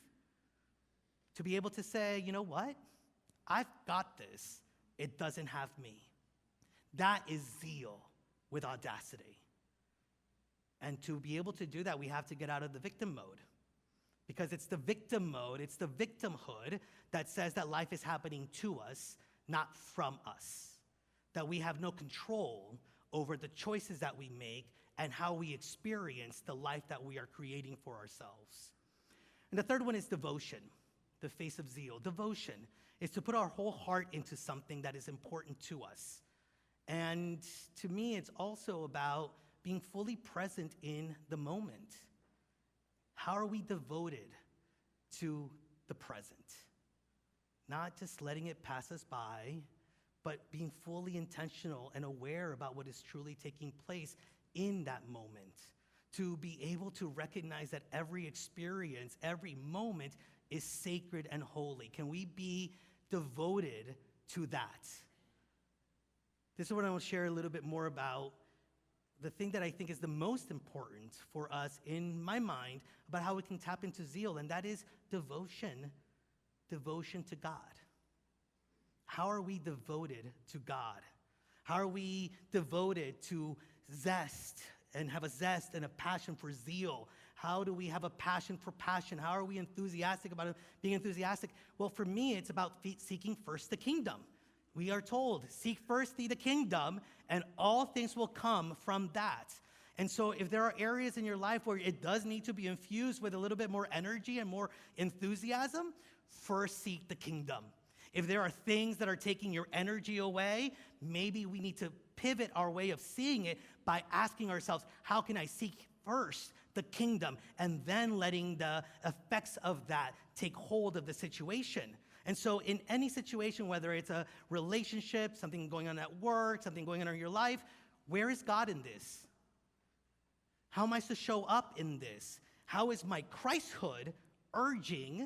To be able to say, you know what? I've got this. It doesn't have me. That is zeal with audacity. And to be able to do that, we have to get out of the victim mode. Because it's the victim mode, it's the victimhood that says that life is happening to us, not from us. That we have no control over the choices that we make and how we experience the life that we are creating for ourselves. And the third one is devotion, the face of zeal. Devotion is to put our whole heart into something that is important to us. And to me, it's also about being fully present in the moment. How are we devoted to the present? Not just letting it pass us by, but being fully intentional and aware about what is truly taking place in that moment. To be able to recognize that every experience, every moment is sacred and holy. Can we be devoted to that? This is what I want to share a little bit more about. The thing that I think is the most important for us in my mind about how we can tap into zeal, and that is devotion to God. How are we devoted to God? How are we devoted to zest and have a zest and a passion for zeal? How do we have a passion for passion? How are we enthusiastic about being enthusiastic? Well, for me, it's about seeking first the kingdom. We are told, seek first the kingdom, and all things will come from that. And so if there are areas in your life where it does need to be infused with a little bit more energy and more enthusiasm, first seek the kingdom. If there are things that are taking your energy away, maybe we need to pivot our way of seeing it by asking ourselves, how can I seek first the kingdom and then letting the effects of that take hold of the situation? And so in any situation, whether it's a relationship, something going on at work, something going on in your life, where is God in this? How am I to show up in this? How is my Christhood urging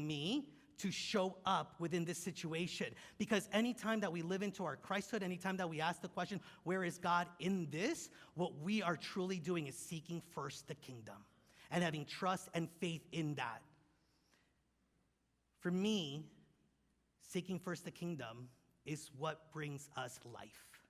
me to show up within this situation? Because anytime that we live into our Christhood, anytime that we ask the question, where is God in this? What we are truly doing is seeking first the kingdom and having trust and faith in that. For me, seeking first the kingdom is what brings us life.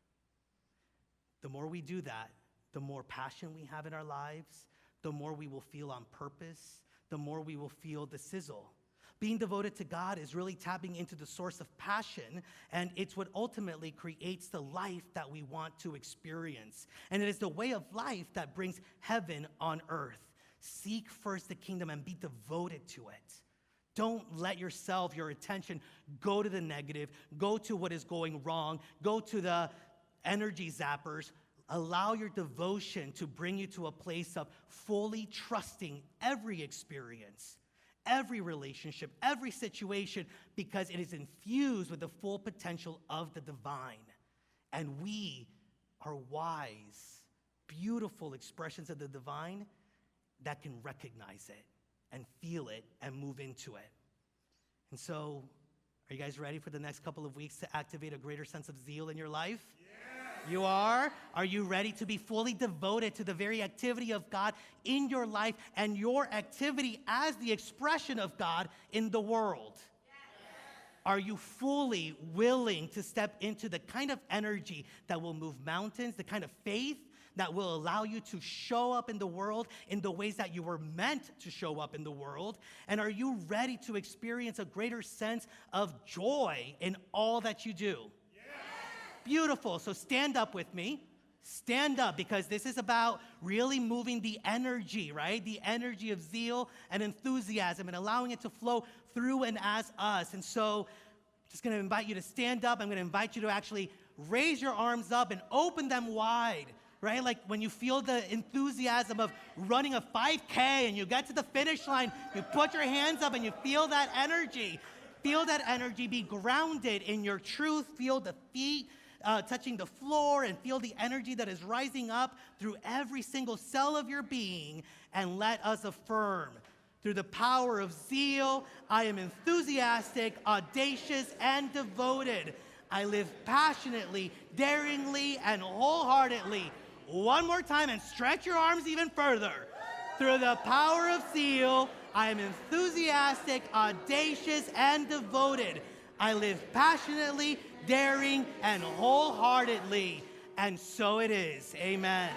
The more we do that, the more passion we have in our lives, the more we will feel on purpose, the more we will feel the sizzle. Being devoted to God is really tapping into the source of passion, and it's what ultimately creates the life that we want to experience. And it is the way of life that brings heaven on earth. Seek first the kingdom and be devoted to it. Don't let yourself, your attention, go to the negative, go to what is going wrong, go to the energy zappers. Allow your devotion to bring you to a place of fully trusting every experience, every relationship, every situation, because it is infused with the full potential of the divine. And we are wise, beautiful expressions of the divine that can recognize it and feel it and move into it. And so, are you guys ready for the next couple of weeks to activate a greater sense of zeal in your life? You are? Are you ready to be fully devoted to the very activity of God in your life and your activity as the expression of God in the world? Yes. Are you fully willing to step into the kind of energy that will move mountains, the kind of faith that will allow you to show up in the world in the ways that you were meant to show up in the world? And are you ready to experience a greater sense of joy in all that you do? Beautiful. So stand up with me. Stand up, because this is about really moving the energy, right? The energy of zeal and enthusiasm and allowing it to flow through and as us. And so I'm just going to invite you to stand up. I'm going to invite you to actually raise your arms up and open them wide, right? Like when you feel the enthusiasm of running a 5K and you get to the finish line, you put your hands up and you feel that energy. Feel that energy. Be grounded in your truth. Feel the feet touching the floor, and feel the energy that is rising up through every single cell of your being. And let us affirm, through the power of zeal, I am enthusiastic, audacious, and devoted. I live passionately, daringly, and wholeheartedly. One more time, and stretch your arms even further. Through the power of zeal, I am enthusiastic, audacious, and devoted. I live passionately, daring, and wholeheartedly. And so it is. Amen.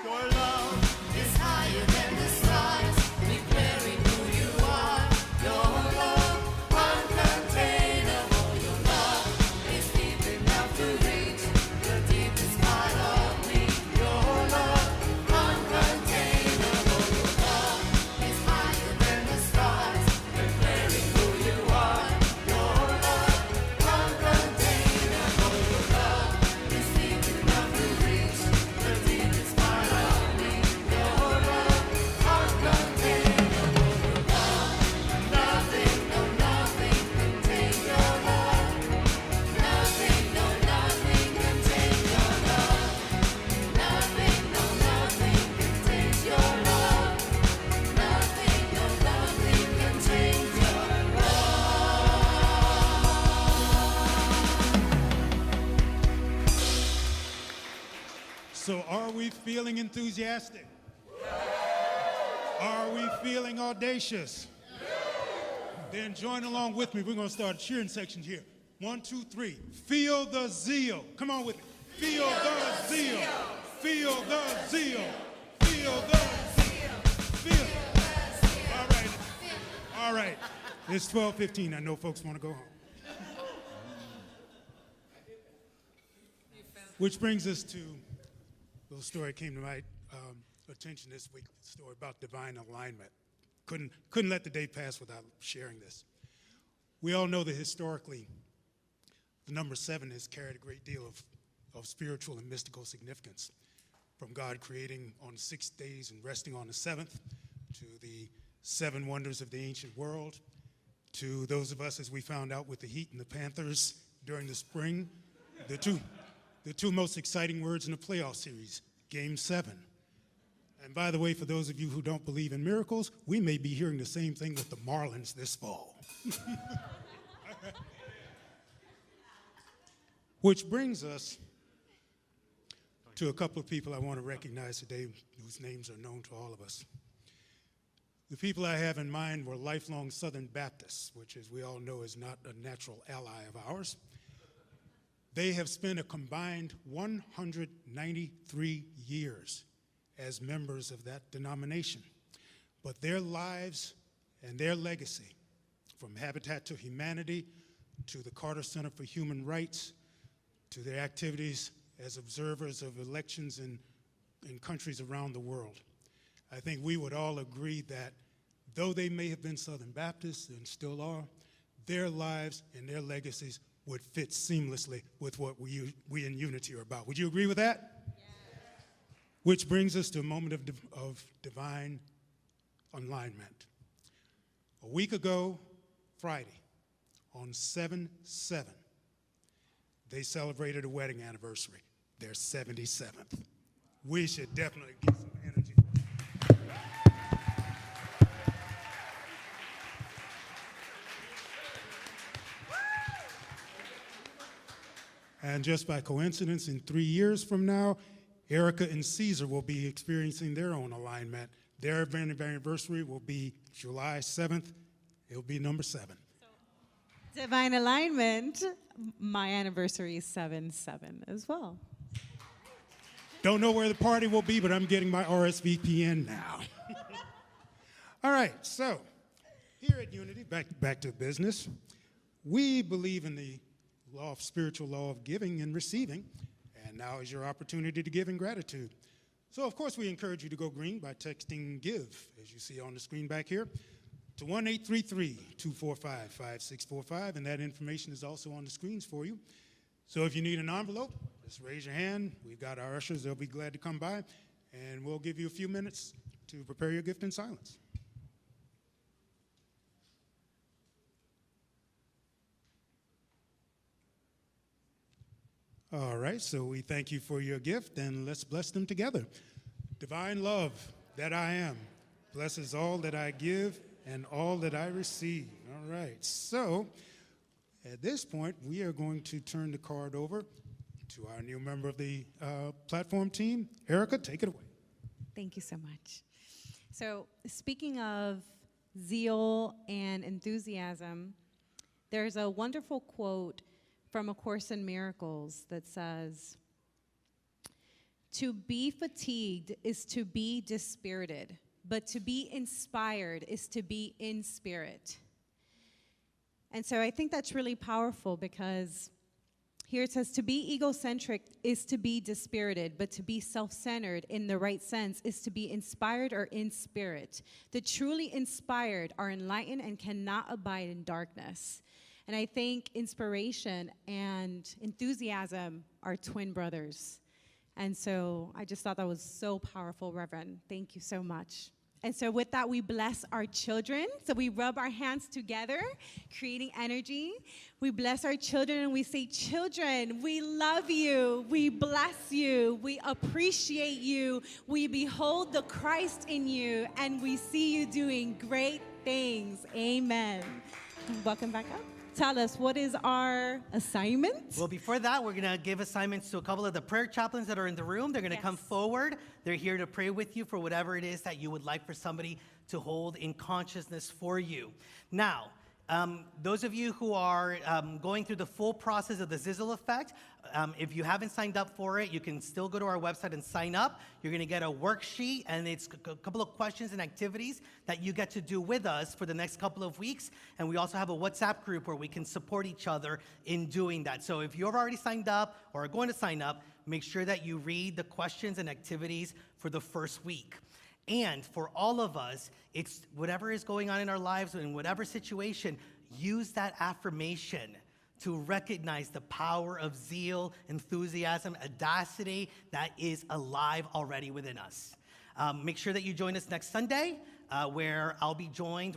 Your love is higher than the stars, declaring who you are. Your love, uncontainable. Your love is deep enough to reach the deepest part of me. Your love, uncontainable. Your love is higher than the stars, declaring who you are. Your love, uncontainable. Your love is deep enough to reach the deepest part of me. Your love, uncontainable. Your love, nothing, no nothing can take your love. Nothing, no nothing can take your love. Nothing, no nothing can take your love. Nothing, no nothing can take your So are we feeling enthusiastic? Are we feeling audacious? Then join along with me. We're going to start a cheering section here. 1, 2, 3. Feel the zeal. Come on with me. Feel the zeal. Feel the zeal. Feel the zeal. Feel. All right. All right. It's 12:15. I know folks want to go home. Which brings us to a little story that came to my attention this week, the story about divine alignment. Couldn't let the day pass without sharing this. We all know that historically, the number 7 has carried a great deal of spiritual and mystical significance, from God creating on 6 days and resting on the 7th, to the 7 wonders of the ancient world, to those of us, as we found out with the Heat and the Panthers during the spring, the two most exciting words in the playoff series, Game 7. And by the way, for those of you who don't believe in miracles, we may be hearing the same thing with the Marlins this fall. Which brings us to a couple of people I want to recognize today whose names are known to all of us. The people I have in mind were lifelong Southern Baptists, which, as we all know, is not a natural ally of ours. They have spent a combined 193 years as members of that denomination. But their lives and their legacy, from Habitat to Humanity to the Carter Center for Human Rights, to their activities as observers of elections in countries around the world, I think we would all agree that though they may have been Southern Baptists and still are, their lives and their legacies would fit seamlessly with what we in Unity are about. Would you agree with that? Yes. Which brings us to a moment of divine alignment. A week ago, Friday, on 7/7, they celebrated a wedding anniversary, their 77th. We should definitely get some energy. And just by coincidence, in 3 years from now, Erica and Caesar will be experiencing their own alignment. Their anniversary will be July 7th. It'll be number 7. Divine alignment. My anniversary is 7/7 as well. Don't know where the party will be, but I'm getting my RSVP in now. All right, so here at Unity, back to business, we believe in the spiritual law of giving and receiving, and now is your opportunity to give in gratitude. So, of course, we encourage you to go green by texting GIVE, as you see on the screen back here, to 1-833-245-5645, and that information is also on the screens for you. So if you need an envelope, just raise your hand. We've got our ushers. They'll be glad to come by, and we'll give you a few minutes to prepare your gift in silence. All right, so we thank you for your gift, and let's bless them together. Divine love that I am blesses all that I give and all that I receive. All right, so at this point, we are going to turn the card over to our new member of the platform team. Erica, take it away. Thank you so much. So speaking of zeal and enthusiasm, there's a wonderful quote from A Course in Miracles that says, "To be fatigued is to be dispirited, but to be inspired is to be in spirit." And so I think that's really powerful, because here it says, to be egocentric is to be dispirited, but to be self-centered in the right sense is to be inspired or in spirit. The truly inspired are enlightened and cannot abide in darkness. And I think inspiration and enthusiasm are twin brothers. And so I just thought that was so powerful, Reverend. Thank you so much. And so with that, we bless our children. So we rub our hands together, creating energy. We bless our children and we say, children, we love you. We bless you. We appreciate you. We behold the Christ in you, and we see you doing great things. Amen. Welcome back up. Tell us, what is our assignment? Well, before that, we're going to give assignments to a couple of the prayer chaplains that are in the room. They're going to come forward. They're here to pray with you for whatever it is that you would like for somebody to hold in consciousness for you. Now, those of you who are going through the full process of the Sizzle Effect, if you haven't signed up for it, you can still go to our website and sign up. You're going to get a worksheet, and it's a couple of questions and activities that you get to do with us for the next couple of weeks. And we also have a WhatsApp group where we can support each other in doing that. So if you've already signed up or are going to sign up, make sure that you read the questions and activities for the first week. And for all of us, it's whatever is going on in our lives, in whatever situation, use that affirmation to recognize the power of zeal, enthusiasm, audacity that is alive already within us. Make sure that you join us next Sunday, where I'll be joined.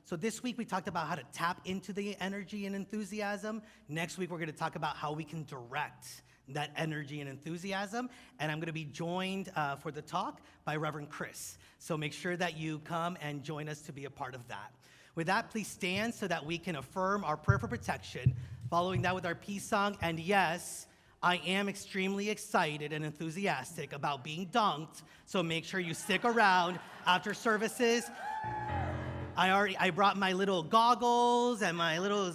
So this week we talked about how to tap into the energy and enthusiasm. Next week we're going to talk about how we can direct that energy and enthusiasm. And I'm going to be joined for the talk by Reverend Chris. So make sure that you come and join us to be a part of that. With that, please stand so that we can affirm our prayer for protection, following that with our peace song. And yes, I am extremely excited and enthusiastic about being dunked, so make sure you stick around after services. I brought my little goggles and my little,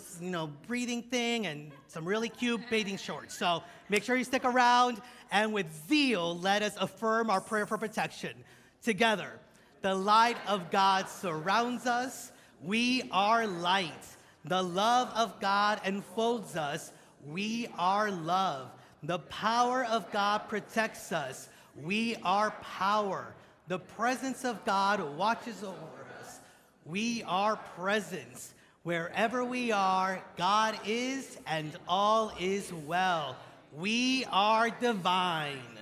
breathing thing and some really cute bathing shorts. So make sure you stick around. And with zeal, let us affirm our prayer for protection. Together, the light of God surrounds us. We are light. The love of God enfolds us. We are love. The power of God protects us. We are power. The presence of God watches over us. We are presence. Wherever we are, God is, and all is well. We are divine.